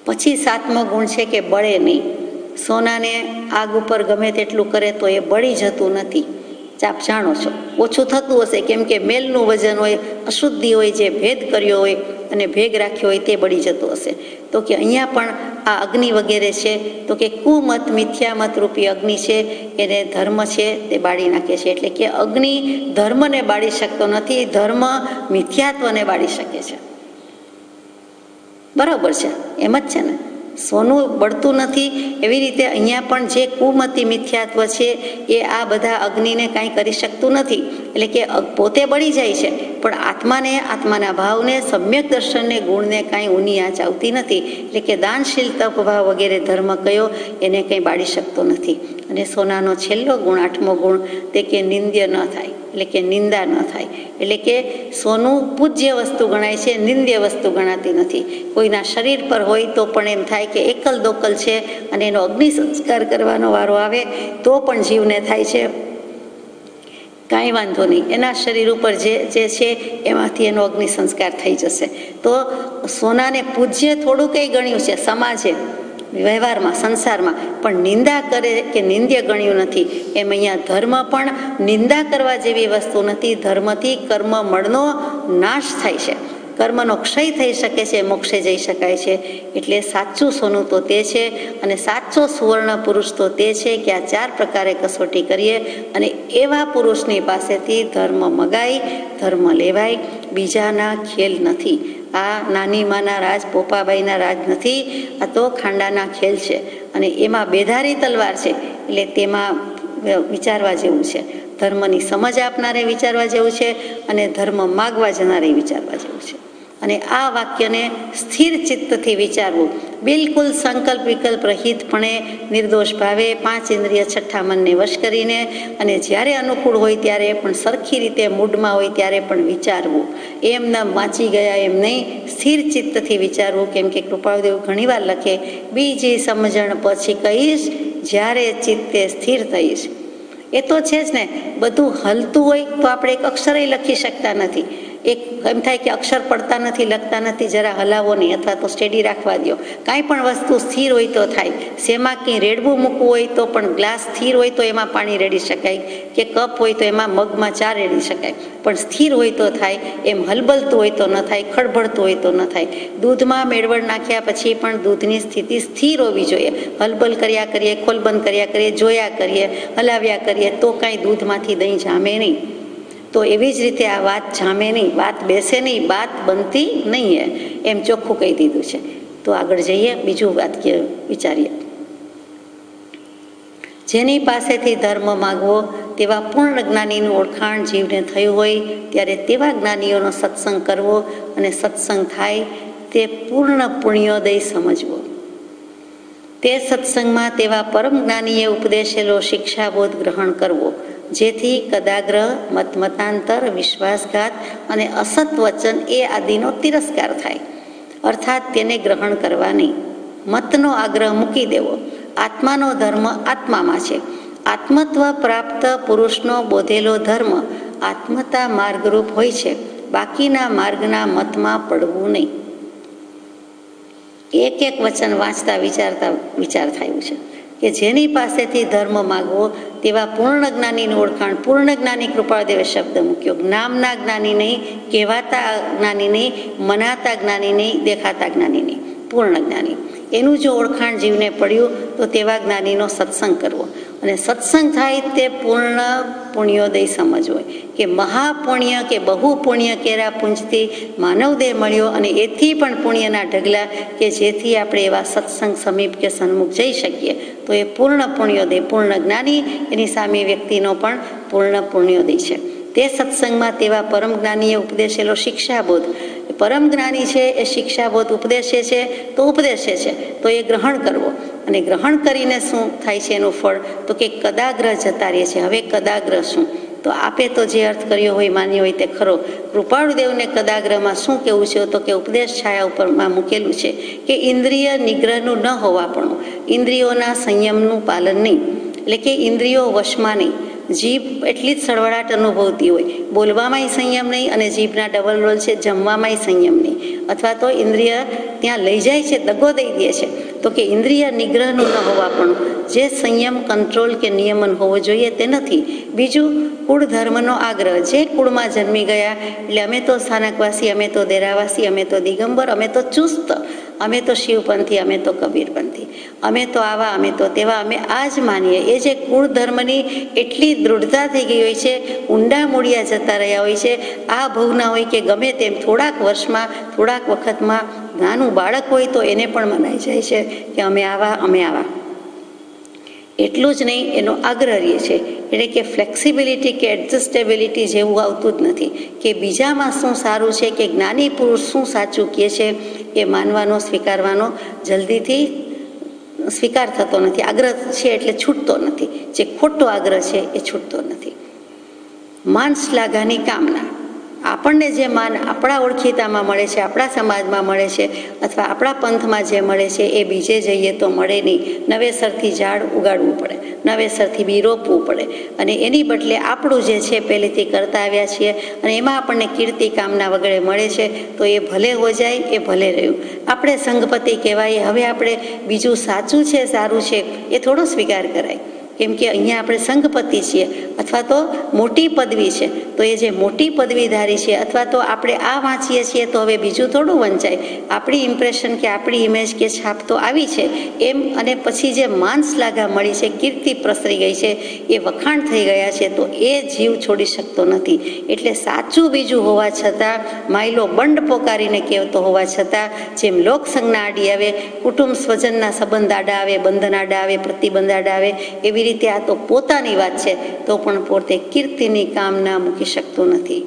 પછી 7મો ગુણ છે કે બળે નહીં. સોનાને આગ ઉપર ગમે તેટલું કરે તો એ બળી જતું નથી. આપ જાણો છો ઓછું થતું હશે, કેમ કે મેલનું વજન હોય, અશુદ્ધિ હોય, જે ભેદ કર્યો હોય અને ભેગ રાખ્યો હોય તે બળી જતું હશે. તો કે અહીંયા પણ આ અગ્નિ વગેરે છે તો કે કુમત, મિથ્યામત રૂપી અગ્નિ છે, એને ધર્મ છે તે બાળી નાખે છે. એટલે કે અગ્નિ ધર્મને બાળી શકતો નથી, ધર્મ મિથ્યાત્વને બાળી શકે છે. બરાબર છે, એમ જ છે ને. સોનું બળતું નથી એવી રીતે અહીંયા પણ જે કુમતી મિથ્યાત્વ છે એ આ બધા અગ્નિને કાંઈ કરી શકતું નથી. એટલે કે પોતે બળી જાય છે પણ આત્માને, આત્માના ભાવને, સમ્યક દર્શનને, ગુણને કાંઈ ઊની આંચ આવતી નથી. એટલે કે દાનશીલ, તપ ભાવ વગેરે ધર્મ કયો એને કંઈ બાળી શકતો નથી. અને સોનાનો છેલ્લો ગુણ, 8મો ગુણ, તે કે નિંદ્ય ન થાય. એટલે કે નિંદા ન થાય. એટલે કે સોનું પૂજ્ય વસ્તુ ગણાય છે, નિંદ્ય વસ્તુ ગણાતી નથી. કોઈના શરીર પર હોય તો પણ એમ થાય કે એકલ દોકલ છે અને એનો અગ્નિ સંસ્કાર કરવાનો વારો આવે તો પણ જીવને થાય છે કાંઈ વાંધો નહીં, એના શરીર ઉપર જે છે એમાંથી એનો અગ્નિ સંસ્કાર થઈ જશે. તો સોનાને પૂજ્ય થોડું કંઈ ગણ્યું છે સમાજે, વ્યવહારમાં, સંસારમાં, પણ નિંદા કરે કે નિંદ્ય ગણ્યું નથી. એમ અહીંયા ધર્મ પણ નિંદા કરવા જેવી વસ્તુ નથી. ધર્મથી કર્મ મળનો નાશ થાય છે, કર્મનો ક્ષય થઈ શકે છે, મોક્ષે જઈ શકાય છે. એટલે સાચું સોનું તો તે છે અને સાચો સુવર્ણ પુરુષ તો તે છે કે આ 4 પ્રકારે કસોટી કરીએ અને એવા પુરુષની પાસેથી ધર્મ મગાય, ધર્મ લેવાય. બીજાના ખેલ નથી. આ નાની માના રાજ, પોપાબાઈના રાજ નથી. આ તો ખાંડાના ખેલ છે અને એમાં બેધારી તલવાર છે. એટલે તેમાં વિચારવા જેવું છે. ધર્મની સમજ આપનારે વિચારવા જેવું છે અને ધર્મ માગવા જનારે વિચારવા જેવું છે. અને આ વાક્યને સ્થિર ચિત્તથી વિચારવું, બિલકુલ સંકલ્પ વિકલ્પ રહિતપણે, નિર્દોષ ભાવે, 5 ઇન્દ્રિય, 6ઠા મનને વશ કરીને, અને જ્યારે અનુકૂળ હોય ત્યારે પણ સરખી રીતે મૂડમાં હોય ત્યારે પણ વિચારવું. એમના વાંચી ગયા એમ નહીં, સ્થિર ચિત્તથી વિચારવું. કેમ કે કૃપાળુદેવ ઘણીવાર લખે, બીજી સમજણ પછી કહીશ, જ્યારે ચિત્તે સ્થિર થઈશ. એ તો છે જ ને. બધું હલતું હોય તો આપણે એક અક્ષરે લખી શકતા નથી. એક એમ થાય કે અક્ષર પડતા નથી, લખતા નથી, જરા હલાવો નહીં અથવા તો સ્ટેડી રાખવા દો. કાંઈ પણ વસ્તુ સ્થિર હોય તો થાય. શેમાં કંઈ રેડવું મૂકવું હોય તો પણ ગ્લાસ સ્થિર હોય તો એમાં પાણી રેડી શકાય, કે કપ હોય તો એમાં મગમાં ચા રેડી શકાય. પણ સ્થિર હોય તો થાય. એમ હલબલતું હોય તો ન થાય, ખળભળતું હોય તો ન થાય. દૂધમાં મેળવણ નાખ્યા પછી પણ દૂધની સ્થિતિ સ્થિર હોવી જોઈએ. હલબલ કર્યા કરીએ, ખોલબંધ કર્યા કરીએ, જોયા કરીએ, હલાવ્યા કરીએ તો કાંઈ દૂધમાંથી દહીં જામે નહીં. તો એવી જ રીતે આ વાત જામે નહીં, વાત બેસે નહીં, વાત બનતી નહીં. એમ ચોખ્ખું કહી દીધું છે. તો આગળ જઈએ, બીજું વાત વિચારીએ. જેની પાસેથી ધર્મ માગવો તેવા પૂર્ણ જ્ઞાનીનું ઓળખાણ જીવને થયું હોય ત્યારે તેવા જ્ઞાનીઓનો સત્સંગ કરવો અને સત્સંગ થાય તે પૂર્ણ પુણ્યોદય સમજવો. તે સત્સંગમાં તેવા પરમ જ્ઞાનીએ ઉપદેશેલો શિક્ષાબોધ ગ્રહણ કરવો, જેથી કદાગ્રહ, મતમતાંતર, વિશ્વાસઘાત અને અસત વચન એ આદિનો તિરસ્કાર થાય. અર્થાત તેને ગ્રહણ કરવા નહીં. મતનો આગ્રહ મૂકી દેવો. આત્માનો ધર્મ આત્મામાં છે. આત્મત્વ પ્રાપ્ત પુરુષનો બોધેલો ધર્મ આત્મતા માર્ગરૂપ હોય છે. બાકીના માર્ગના મતમાં પડવું નહીં. એક એક વચન વાંચતા વિચાર થયું છે કે જેની પાસેથી ધર્મ માગવો તેવા પૂર્ણ જ્ઞાનીનું ઓળખાણ. પૂર્ણ જ્ઞાની કૃપાળદેવે શબ્દ મૂક્યો. નામના જ્ઞાની નહીં, કહેવાતા જ્ઞાની નહીં, મનાતા જ્ઞાની નહીં, દેખાતા જ્ઞાની નહીં, પૂર્ણ જ્ઞાની. એનું જો ઓળખાણ જીવને પડ્યું તો તેવા જ્ઞાનીનો સત્સંગ કરવો. અને સત્સંગ થાય તે પૂર્ણ પુણ્યોદય સમજવો કે મહાપુણ્ય કે બહુ પુણ્ય કેરા પુંજથી માનવદેહ મળ્યો અને એથી પણ પુણ્યના ઢગલા કે જેથી આપણે એવા સત્સંગ સમીપ કે સન્મુખ જઈ શકીએ. તો એ પૂર્ણ પુણ્યોદય, પૂર્ણ જ્ઞાની, એની સામે વ્યક્તિનો પણ પૂર્ણ પુણ્યોદય છે. તે સત્સંગમાં તેવા પરમ જ્ઞાનીએ ઉપદેશેલો શિક્ષાબોધ. પરમ જ્ઞાની છે એ શિક્ષાબોધ ઉપદેશે છે તો ઉપદેશે છે તો એ ગ્રહણ કરવો. અને ગ્રહણ કરીને શું થાય છે એનું ફળ? તો કે કદાગ્રહ જતા રહે છે. હવે કદાગ્રહ શું? તો આપે તો જે અર્થ કર્યો હોય માન્યો હોય તે ખરો. કૃપાળુદેવને કદાગ્રમાં શું કહેવું છે તો કે ઉપદેશ છાયા ઉપરમાં મૂકેલું છે કે ઇન્દ્રિય નિગ્રહનું ન હોવાપણું, ઇન્દ્રિયોના સંયમનું પાલન નહીં, એટલે કે ઇન્દ્રિયો વશમાં નહીં. જીભ એટલી જ સળવળાટ અનુભવતી હોય, બોલવામાંય સંયમ નહીં અને જીભના ડબલ રોલ છે, જમવામાંય સંયમ નહીં, અથવા તો ઇન્દ્રિય ત્યાં લઈ જાય છે, દગો દઈ દે છે. તો કે ઇન્દ્રિય નિગ્રહનું ન હોવાપણું, જે સંયમ કંટ્રોલ કે નિયમન હોવો જોઈએ તે નથી. બીજું, કુળ ધર્મનો આગ્રહ, જે કુળમાં જન્મી ગયા એટલે અમે તો સ્થાનકવાસી, અમે તો દેરાવાસી, અમે તો દિગંબર, અમે તો ચુસ્ત, અમે તો શિવપંથી, અમે તો કબીરપંથી, અમે તો આવા, અમે તો તેવા, અમે આ જ માનીએ. એ જે કુળ ધર્મની એટલી દૃઢતા થઈ ગઈ હોય છે, ઊંડા મૂળિયા જતા રહ્યા હોય છે, આ ભવના હોય કે ગમે તેમ થોડાક વર્ષમાં, થોડાક વખતમાં નાનું બાળક હોય તો એને પણ મનાઈ જાય છે કે અમે આવા, અમે આવા. એટલું જ નહીં, એનો આગ્રહ રહે છે, એટલે કે ફ્લેક્સિબિલિટી કે એડજસ્ટેબિલિટી જેવું આવતું જ નથી કે બીજામાં શું સારું છે કે જ્ઞાની પુરુષ શું સાચું કહે છે એ માનવાનો, સ્વીકારવાનો જલ્દીથી સ્વીકાર થતો નથી. આગ્રહ છે એટલે છૂટતો નથી, જે ખોટો આગ્રહ છે એ છૂટતો નથી. માન શ્લાઘાની કામના, આપણને જે માન આપણા ઓળખીતામાં મળે છે, આપણા સમાજમાં મળે છે અથવા આપણા પંથમાં જે મળે છે એ બીજે જઈએ તો મળે નહીં. નવેસરથી ઝાડ ઉગાડવું પડે, નવેસરથી બી રોપવું પડે અને એની બદલે આપણું જે છે પહેલેથી કરતા આવ્યા છીએ અને એમાં આપણને કીર્તિ કામના વગેરે મળે છે તો એ ભલે હો જાય, એ ભલે રહ્યું. આપણે સંઘપતિ કહેવાય, હવે આપણે બીજું સાચું છે, સારું છે એ થોડો સ્વીકાર કરાય, કેમ કે અહીંયા આપણે સંઘપતિ છીએ અથવા તો મોટી પદવી છે, તો એ જે મોટી પદવીધારી છે અથવા તો આપણે આ વાંચીએ છીએ તો હવે બીજું થોડું વંચાય. આપણી ઇમ્પ્રેશન કે આપણી ઇમેજ કે છાપ તો આવી છે એમ, અને પછી જે માન શ્લાઘા મળી છે, કીર્તિ પ્રસરી ગઈ છે, એ વખાણ થઈ ગયા છે, તો એ જીવ છોડી શકતો નથી. એટલે સાચું બીજું હોવા છતાં, માયલો બંડ પોકારીને કહેતો હોવા છતાં, જેમ લોકસંજ્ઞા આડી આવે, કુટુંબ સ્વજનના સંબંધ આડા આવે, બંધન આડા આવે, પ્રતિબંધ આડા આવે, એવી રીતે આ તો પોતાની વાત છે તો પણ પોતે કીર્તિની કામના મૂકી શકતો નથી.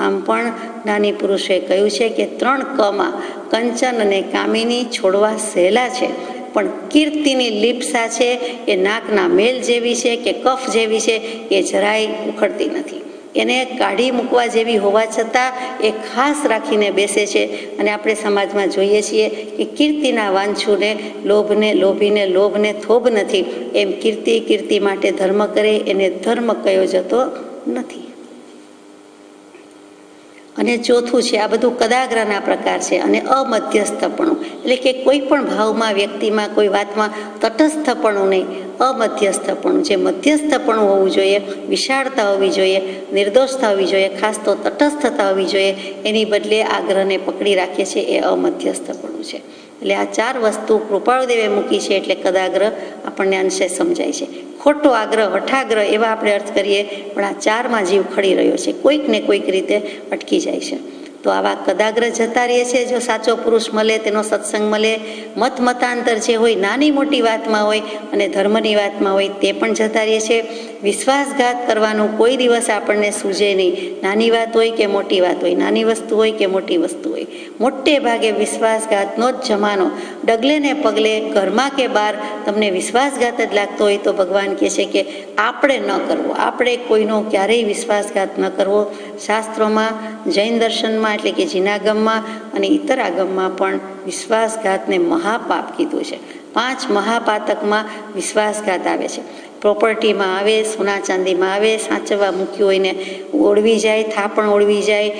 આમ પણ જ્ઞાની પુરુષોએ કહ્યું છે કે 3 કમાં કંચન અને કામિની છોડવા સહેલા છે, પણ કીર્તિની લીપ્સા છે એ નાકના મેલ જેવી છે કે કફ જેવી છે, એ જરાય ઉખડતી નથી. એને કાઢી મૂકવા જેવી હોવા છતાં એ ખાસ રાખીને બેસે છે. અને આપણે સમાજમાં જોઈએ છીએ કે કીર્તિના વાંછુને લોભીને લોભને થોભ નથી, એમ કીર્તિ માટે ધર્મ કરે એને ધર્મ કયો જતો નથી. અને ચોથું છે, આ બધું કદાગ્રાના પ્રકાર છે. અને અમધ્યસ્થપણું, એટલે કે કોઈ પણ ભાવમાં, વ્યક્તિમાં, કોઈ વાતમાં તટસ્થપણું નહીં, અમધ્યસ્થપણું. જે મધ્યસ્થપણું હોવું જોઈએ, વિશાળતા હોવી જોઈએ, નિર્દોષતા હોવી જોઈએ, ખાસ તો તટસ્થતા હોવી જોઈએ, એની બદલે આગ્રહને પકડી રાખે છે, એ અમધ્યસ્થપણું છે. એટલે આ 4 વસ્તુ કૃપાળુદેવે મૂકી છે, એટલે કદાગ્રહ આપણને અંશે સમજાય છે. ખોટો આગ્રહ, હઠાગ્રહ એવા આપણે અર્થ કરીએ, પણ આ 4માં જીવ ખડી રહ્યો છે, કોઈક ને કોઈક રીતે અટકી જાય છે. તો આવા કદાગ્રહ જતા રહે છે જો સાચો પુરુષ મળે, તેનો સત્સંગ મળે. મતાંતર જે હોય, નાની મોટી વાતમાં હોય અને ધર્મની વાતમાં હોય, તે પણ જતા રહે છે. વિશ્વાસઘાત કરવાનું કોઈ દિવસ આપણને સૂઝે નહીં, નાની વાત હોય કે મોટી વાત હોય, નાની વસ્તુ હોય કે મોટી વસ્તુ હોય. મોટે ભાગે વિશ્વાસઘાતનો જ જમાનો. ડગલે ને પગલે, ઘરમાં કે બહાર તમને વિશ્વાસઘાત જ લાગતો હોય તો ભગવાન કહે છે કે આપણે ન કરવો, આપણે કોઈનો ક્યારેય વિશ્વાસઘાત ન કરવો. શાસ્ત્રોમાં, જૈન દર્શનમાં એટલે કે જીનાગમમાં અને ઇતર આગમમાં પણ વિશ્વાસઘાતને મહાપાપ કીધું છે. 5 મહાપાતકમાં વિશ્વાસઘાત આવે છે. પ્રોપર્ટીમાં આવે, સોના ચાંદીમાં આવે, સાચવવા મૂક્યું હોય ને ઓળવી જાય, થાપણ ઓળવી જાય,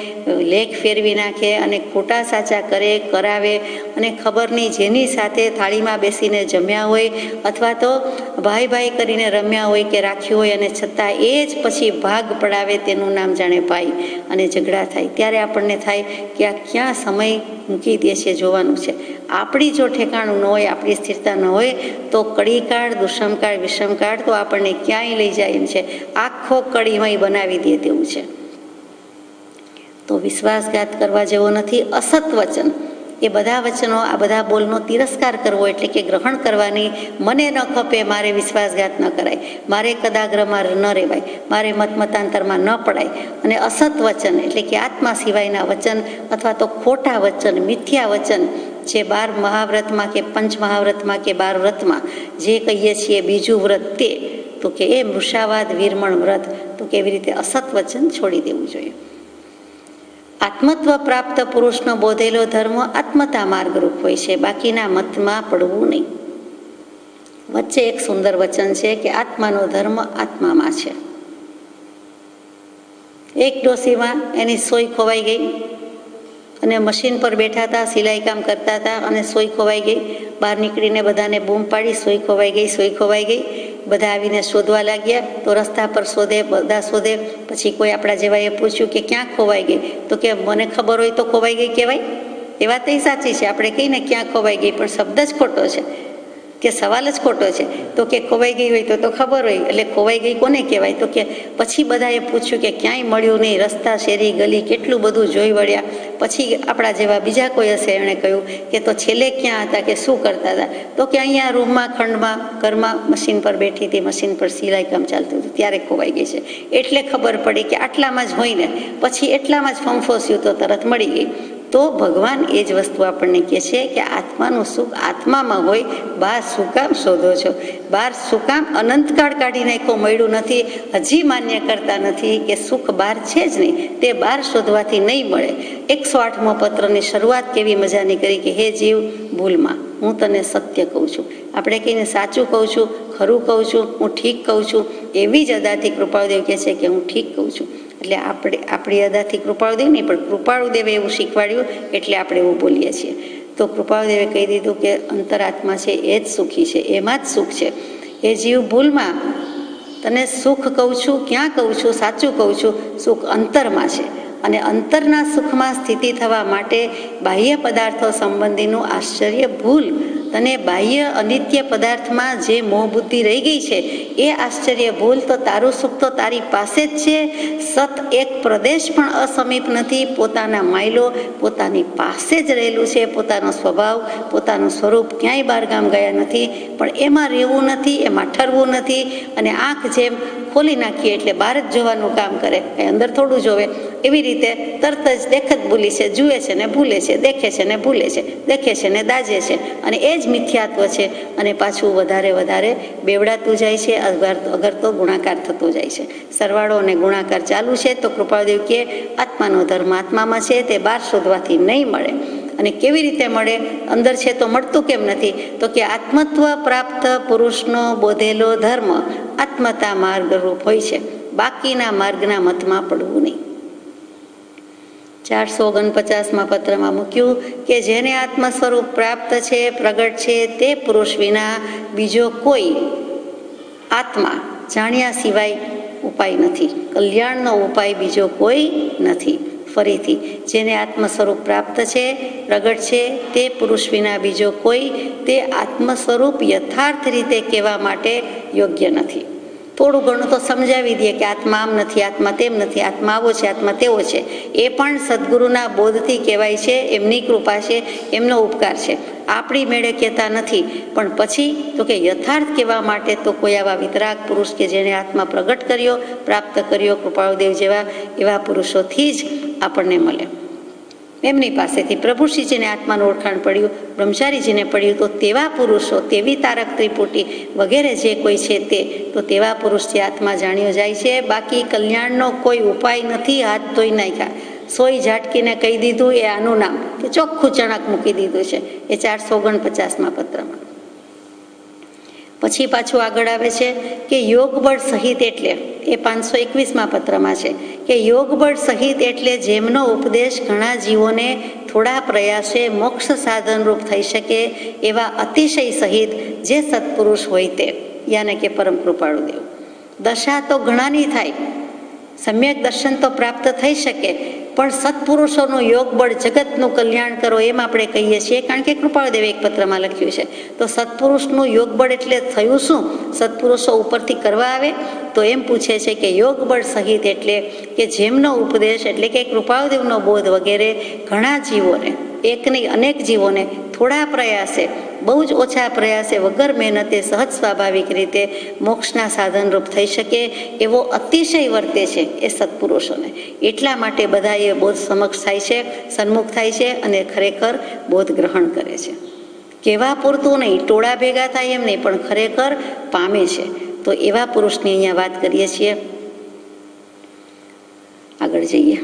લેખ ફેરવી નાખે અને ખોટા સાચા કરે, કરાવે. અને ખબર નહીં, જેની સાથે થાળીમાં બેસીને જમ્યા હોય અથવા તો ભાઈ કરીને રમ્યા હોય કે રાખ્યું હોય, અને છતાં એ જ પછી ભાગ પડાવે, તેનું નામ જાણે ભાઈ, અને ઝઘડા થાય. ત્યારે આપણને થાય કે આ ક્યાં સમય મૂકી દે છે જોવાનું છે. આપણી જો ઠેકાણું ન હોય, આપણી સ્થિરતા ન હોય તો કડીકાળ, દુષ્મકાળ, વિષમકાળ તો આપણને ક્યાંય લઈ જાય એમ છે, આખો કડીમય બનાવી દે તેવું છે. તો વિશ્વાસઘાત કરવા જેવો નથી. અસત વચન, એ બધા વચનો, આ બધા બોલનો તિરસ્કાર કરવો એટલે કે ગ્રહણ કરવાની. મને ન ખપે, મારે વિશ્વાસઘાત ન કરાય, મારે કદાગ્રમાં ન રહેવાય, મારે મતાંતરમાં ન પડાય. અને અસત વચન એટલે કે આત્મા સિવાયના વચન અથવા તો ખોટા વચન, મિથ્યા વચન, જે 12 મહાવ્રતમાં કે 5 મહાવ્રતમાં કે 12 વ્રતમાં જે કહીએ છીએ બીજું વ્રત તે, તો કે એ મૃષાવાદ વીરમણ વ્રત, તો કેવી રીતે અસત વચન છોડી દેવું જોઈએ. આત્મત્વ પ્રાપ્ત પુરુષનો બોધેલો ધર્મ આત્મતા માર્ગરૂપ હોય છે, બાકીના મતમાં પડવું નહીં. વચ્ચે એક સુંદર વચન છે કે આત્માનો ધર્મ આત્મામાં છે. એક ડોશીમાં એની સોય ખોવાઈ ગઈ અને મશીન પર બેઠા હતા, સિલાઈ કામ કરતા હતા અને સોય ખોવાઈ ગઈ. બહાર નીકળીને બધાને બૂમ પાડી, સોય ખોવાઈ ગઈ, સોય ખોવાઈ ગઈ. બધા આવીને શોધવા લાગ્યા. તો રસ્તા પર શોધે, બધા શોધે. પછી કોઈ આપણા જેવાએ પૂછ્યું કે ક્યાં ખોવાઈ ગઈ? તો કે મને ખબર હોય તો ખોવાઈ ગઈ કહેવાય. એ વાત એ સાચી છે, આપણે કહીને ક્યાં ખોવાઈ ગઈ, પણ શબ્દ જ ખોટો છે કે સવાલ જ ખોટો છે. તો કે ખોવાઈ ગઈ હોય તો ખબર હોય, એટલે ખોવાઈ ગઈ કોને કહેવાય? તો કે પછી બધાએ પૂછ્યું કે ક્યાંય મળ્યું નહીં, રસ્તા, શેરી, ગલી કેટલું બધું જોઈ વળ્યા. પછી આપણા જેવા બીજા કોઈ હશે, એણે કહ્યું કે તો છેલ્લે ક્યાં હતા, કે શું કરતા હતા? તો કે અહીંયા રૂમમાં, ખંડમાં, ઘરમાં મશીન પર બેઠી હતી, મશીન પર સિલાઈ કામ ચાલતું હતું, ત્યારે ખોવાઈ ગઈ છે. એટલે ખબર પડી કે આટલામાં જ હોય ને, પછી એટલામાં જ ફંફોસ્યું તો તરત મળી ગઈ. તો ભગવાન એ જ વસ્તુ આપણને કહે છે કે આત્માનું સુખ આત્મામાં હોય, બહાર શું કામ શોધો છો? બહાર શું કામ અનંતકાળ કાઢી નાખો, મળ્યું નથી, હજી માન્ય કરતા નથી કે સુખ બહાર છે જ નહીં, તે બહાર શોધવાથી નહીં મળે. 108મો પત્રની શરૂઆત કેવી મજાની કરી કે હે જીવ, ભૂલમાં હું તને સત્ય કહું છું. આપણે કહીને સાચું કહું છું, ખરું કહું છું, હું ઠીક કહું છું, એવી જ અદાથી કૃપાળુદેવ કહે છે કે હું ઠીક કહું છું. એટલે આપણે આપણી અદાથી કૃપાળુદેવ નહીં, પણ કૃપાળુદેવે એવું શીખવાડ્યું એટલે આપણે એવું બોલીએ છીએ. તો કૃપાળુદેવે કહી દીધું કે અંતરાત્મા છે એ જ સુખી છે, એમાં જ સુખ છે. એ જીવ ભૂલમાં તને સુખ કહું છું, ક્યાં કહું છું, સાચું કહું છું, સુખ અંતરમાં છે. અને અંતરના સુખમાં સ્થિતિ થવા માટે બાહ્ય પદાર્થો સંબંધીનું આશ્ચર્ય ભૂલ. તને બાહ્ય અનિત્ય પદાર્થમાં જે મોહ બુદ્ધિ રહી ગઈ છે એ આશ્ચર્ય ભૂલ. તો તારું સુખ તો તારી પાસે જ છે. સત એક પ્રદેશ પણ અસમીપ નથી, પોતાના માયલો પોતાની પાસે જ રહેલું છે. પોતાનો સ્વભાવ, પોતાનું સ્વરૂપ ક્યાંય બહારગામ ગયા નથી, પણ એમાં રહેવું નથી, એમાં ઠરવું નથી. અને આંખ જેમ ખોલી નાખીએ એટલે બહાર જ જોવાનું કામ કરે, એ અંદર થોડું જોવે. એવી રીતે તરત જ દેખત ભૂલી છે, જુએ છે ને ભૂલે છે, દેખે છે ને ભૂલે છે, દેખે છે ને દાજે છે, અને એ જ મિથ્યાત્વ છે. અને પાછું વધારે વધારે બેવડાતું જાય છે, અગર તો ગુણાકાર થતો જાય છે. સરવાળો અને ગુણાકાર ચાલુ છે. તો કૃપાળુદેવ કે આત્માનો ધર્મ આત્મામાં છે, તે બહાર શોધવાથી નહીં મળે. અને કેવી રીતે મળે? અંદર છે તો મળતું કેમ નથી? તો કે આત્મત્વ પ્રાપ્ત પુરુષનો બોધેલો ધર્મ આત્મતા માર્ગરૂપ હોય છે, બાકીના માર્ગના મતમાં પડવું નહીં. 449મા પત્રમાં મૂક્યું કે જેને આત્મ સ્વરૂપ પ્રાપ્ત છે, પ્રગટ છે, તે પુરુષ વિના બીજો કોઈ આત્મા જાણ્યા સિવાય ઉપાય નથી. કલ્યાણનો ઉપાય બીજો કોઈ નથી. ફરીથી, જેને આત્મ સ્વરૂપ પ્રાપ્ત છે, પ્રગટ છે, તે પુરુષ વિના બીજો કોઈ તે આત્મ સ્વરૂપ યથાર્થ રીતે કહેવા માટે યોગ્ય નથી. થોડું ઘણું તો સમજાવી દઈએ કે આત્મા આમ નથી, આત્મા તેમ નથી, આત્મા આવો છે, આત્મા તેવો છે. એ પણ સદગુરુના બોધથી કહેવાય છે, એમની કૃપા છે, એમનો ઉપકાર છે. આપણી મેળે કહેતા નથી. પણ પછી તો કે યથાર્થ કહેવા માટે તો કોઈ આવા વિતરાગ પુરુષ કે જેણે આત્મા પ્રગટ કર્યો, પ્રાપ્ત કર્યો, કૃપાળુદેવ જેવા એવા પુરુષોથી જ આપણને મળે. એમની પાસેથી પ્રભુશ્રીજીને આત્માનું ઓળખાણ પડ્યું, બ્રહ્મચારીજીને પડ્યું, તો તેવા પુરુષો, તેવી તારક ત્રિપુટી વગેરે જે કોઈ છે તે, તો તેવા પુરુષથી આત્મા જાણ્યો જાય છે. બાકી કલ્યાણનો કોઈ ઉપાય નથી. હાથ ધોઈ નાખ્યા, સોય ઝાટકીને કહી દીધું એ આનું નામ, કે ચોખ્ખું ચણક મૂકી દીધું છે. એ 449મા પત્રમાં. પછી પાછું આગળ આવે છે કે યોગબળ સહિત એટલે, એ 521મા પત્રમાં છે કે યોગબળ સહિત એટલે જેમનો ઉપદેશ ઘણા જીવોને થોડા પ્રયાસે મોક્ષ સાધનરૂપ થઈ શકે એવા અતિશય સહિત જે સત્પુરુષ હોય તે, યાને કે પરમ કૃપાળુદેવ. દશા તો ઘણાની થાય, સમ્યક દર્શન તો પ્રાપ્ત થઈ શકે, પણ સત્પુરુષોનું યોગ બળ જગતનું કલ્યાણ કરો એમ આપણે કહીએ છીએ, કારણ કે કૃપાળુદેવે એક પત્રમાં લખ્યું છે. તો સત્પુરુષનું યોગ બળ એટલે થયું શું? સત્પુરુષો ઉપરથી કરવા આવે? તો એમ પૂછે છે કે યોગ બળ સહિત એટલે કે જેમનો ઉપદેશ એટલે કે કૃપાળુદેવનો બોધ વગેરે ઘણા જીવોને, એક નહીં અનેક જીવોને થોડા પ્રયાસે, બહુ જ ઓછા પ્રયાસે, વગર મહેનતે, સહજ સ્વાભાવિક રીતે મોક્ષના સાધનરૂપ થઈ શકે એવો અતિશય વર્તે છે એ સત્પુરુષોને. એટલા માટે બધા એ બોધ સમક્ષ થાય છે, સન્મુખ થાય છે અને ખરેખર બોધ ગ્રહણ કરે છે. કહેવા પૂરતું નહીં, ટોળા ભેગા થાય એમ નહીં, પણ ખરેખર પામે છે. તો એવા પુરુષની અહીંયા વાત કરીએ છીએ. આગળ જઈએ.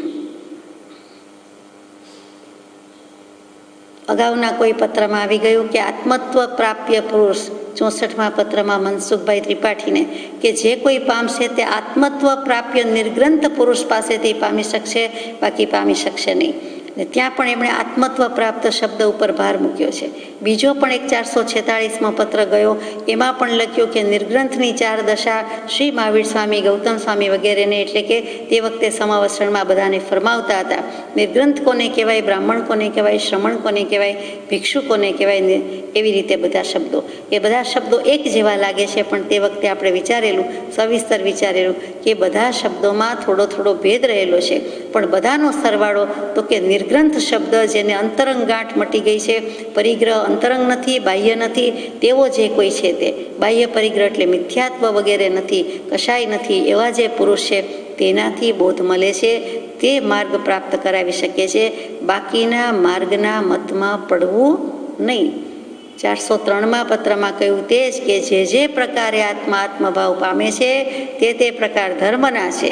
અગાઉના કોઈ પત્રમાં આવી ગયું કે આત્મત્વ પ્રાપ્ય પુરુષ, 64મા પત્રમાં મનસુખભાઈ ત્રિપાઠીને, કે જે કોઈ પામશે તે આત્મત્વ પ્રાપ્ય નિર્ગ્રંથ પુરુષ પાસેથી પામી શકશે, બાકી પામી શકશે નહીં. ને ત્યાં પણ એમણે આત્મત્વ પ્રાપ્ત શબ્દ ઉપર ભાર મૂક્યો છે. બીજો પણ એક 446માં પત્ર ગયો, એમાં પણ લખ્યું કે નિર્ગ્રંથની 4 દશા શ્રી મહાવીર સ્વામી, ગૌતમ સ્વામી વગેરેને, એટલે કે તે વખતે સમાવસરણમાં બધાને ફરમાવતા હતા. નિર્ગ્રંથ કોને કહેવાય, બ્રાહ્મણ કોને કહેવાય, શ્રમણ કોને કહેવાય, ભિક્ષુ કોને કહેવાય, એવી રીતે બધા શબ્દો. એ બધા શબ્દો એક જેવા લાગે છે, પણ તે વખતે આપણે વિચારેલું, સવિસ્તર વિચારેલું કે બધા શબ્દોમાં થોડો થોડો ભેદ રહેલો છે. પણ બધાનો સરવાળો તો કે નિર્ગ્રંથ શબ્દ, જેને અંતરંગ ગાંઠ મટી ગઈ છે, પરિગ્રહ અંતરંગ નથી, બાહ્ય નથી, તેવો જે કોઈ છે તે બાહ્ય પરિગ્રહ એટલે મિથ્યાત્વ વગેરે નથી, કશાય નથી, એવા જે પુરુષ છે તેનાથી બોધ મળે છે, તે માર્ગ પ્રાપ્ત કરાવી શકે છે. બાકીના માર્ગના મતમાં પડવું નહીં. 403માં પત્રમાં કહ્યું તે જ કે જે પ્રકારે આત્મા આત્મભાવ પામે છે તે પ્રકાર ધર્મના છે.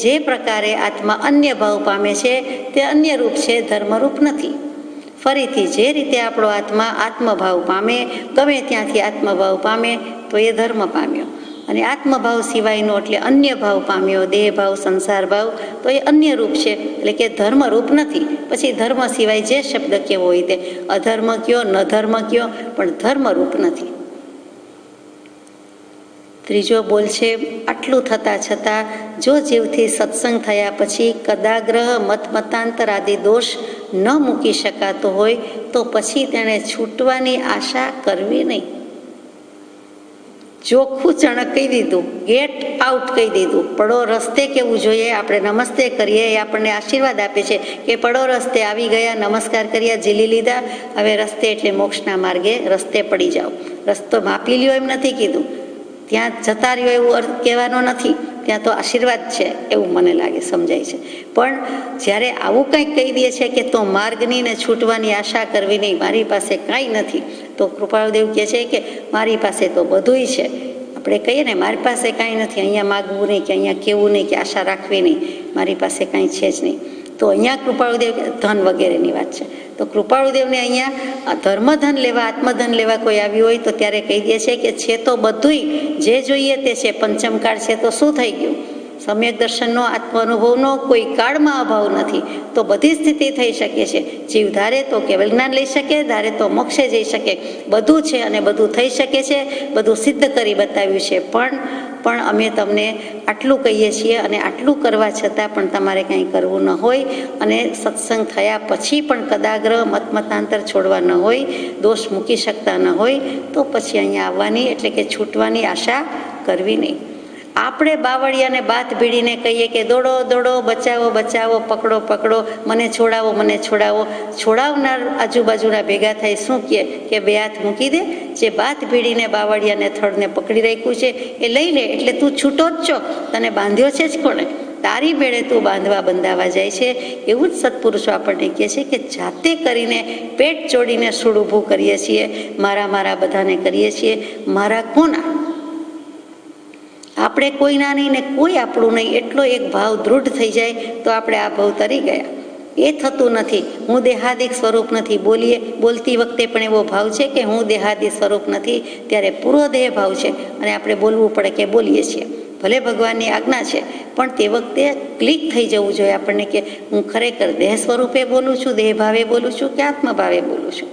જે પ્રકારે આત્મા અન્ય ભાવ પામે છે તે અન્ય રૂપ છે, ધર્મરૂપ નથી. ફરીથી જે રીતે આપણો આત્મા આત્મભાવ પામે, ગમે ત્યાંથી આત્મભાવ પામે તો એ ધર્મ પામ્યો. અને આત્મભાવ સિવાયનો એટલે અન્ય ભાવ પામ્યો, દેહ ભાવ, સંસાર ભાવ, તો એ અન્ય રૂપ છે, એટલે કે ધર્મરૂપ નથી. પછી ધર્મ સિવાય જે શબ્દ કેવો હોય તે અધર્મ કયો, ન ધર્મ કયો, પણ ધર્મરૂપ નથી. ત્રીજો બોલ છે, આટલું થતાં છતાં જો જીવથી સત્સંગ થયા પછી કદાગ્રહ મતમતાંતર આદિ દોષ ન મૂકી શકાતો હોય તો પછી તેણે છૂટવાની આશા કરવી નહીં. ચોખ્ખું ચણક કહી દીધું, ગેટ આઉટ કહી દીધું. પડો રસ્તે કેવું જોઈએ, આપણે નમસ્તે કરીએ એ આપણને આશીર્વાદ આપે છે કે પડો રસ્તે આવી ગયા, નમસ્કાર કર્યા, ઝીલી લીધા, હવે રસ્તે એટલે મોક્ષના માર્ગે રસ્તે પડી જાઓ. રસ્તો માપી લ્યો એમ નથી કીધું, ત્યાં જતા રહ્યો એવું અર્થ કહેવાનો નથી, ત્યાં તો આશીર્વાદ છે એવું મને લાગે, સમજાય છે. પણ જ્યારે આવું કંઈક કહી દે છે કે તો માર્ગની ને છૂટવાની આશા કરવી નહીં, મારી પાસે કાંઈ નથી, તો કૃપાળુદેવ કહે છે કે મારી પાસે તો બધુંય છે. આપણે કહીએ ને મારી પાસે કાંઈ નથી, અહીંયા માગવું નહીં, કે અહીંયા કહેવું નહીં, કે આશા રાખવી નહીં, મારી પાસે કાંઈ છે જ નહીં. તો અહીંયા કૃપાળુદેવ ધન વગેરેની વાત છે. તો કૃપાળુદેવને અહીંયા ધર્મધન લેવા, આત્મધન લેવા કોઈ આવ્યું હોય તો ત્યારે કહી દે છે કે છે તો બધુંય, જે જોઈએ તે છે, પંચમકાળ છે તો શું થઈ ગયું? સમ્યક દર્શનનો, આત્મ અનુભવનો કોઈ કાળમાં અભાવ નથી, તો બધી સ્થિતિ થઈ શકે છે. જીવ ધારે તો કેવલ જ્ઞાન લઈ શકે, ધારે તો મોક્ષે જઈ શકે, બધું છે અને બધું થઈ શકે છે, બધું સિદ્ધ કરી બતાવ્યું છે. પણ અમે તમને આટલું કહીએ છીએ, અને આટલું કરવા છતાં પણ તમારે કંઈ કરવું ન હોય, અને સત્સંગ થયા પછી પણ કદાગ્રહ મતમતાંતર છોડવા ન હોય, દોષ મૂકી શકતા ન હોય, તો પછી અહીંયા આવવાની એટલે કે છૂટવાની આશા કરવી નહીં. આપણે બાવળિયાને બાથ ભીડીને કહીએ કે દોડો દોડો, બચાવો બચાવો, પકડો પકડો, મને છોડાવો મને છોડાવો. છોડાવનાર આજુબાજુના ભેગા થાય શું કહે કે બે હાથ મૂકી દે, જે બાથ ભીડીને બાવળિયાને થડને પકડી રાખ્યું છે એ લઈ લે, એટલે તું છૂટો જ છો, તને બાંધ્યો છે જ કોણે? તારી બેડે તું બંધાવા જાય છે. એવું જ સત્પુરુષો આપણને કહે છે કે જાતે કરીને પેટ ચોડીને સૂળ ઊભું કરીએ છીએ, મારા બધાને કરીએ છીએ, મારા કોના? આપણે કોઈના નહીં ને કોઈ આપણું નહીં, એટલો એક ભાવ દૃઢ થઈ જાય તો આપણે આ ભાવ તરી ગયા. એ થતું નથી. હું દેહાદિક સ્વરૂપ નથી. બોલતી વખતે પણ એવો ભાવ છે કે હું દેહાદિક સ્વરૂપ નથી, ત્યારે પૂરો દેહ ભાવ છે, અને આપણે બોલવું પડે કે બોલીએ છીએ. ભલે ભગવાનની આજ્ઞા છે, પણ તે વખતે ક્લિક થઈ જવું જોઈએ આપણને કે હું ખરેખર દેહ સ્વરૂપે બોલું છું, દેહ ભાવે બોલું છું કે આત્મભાવે બોલું છું.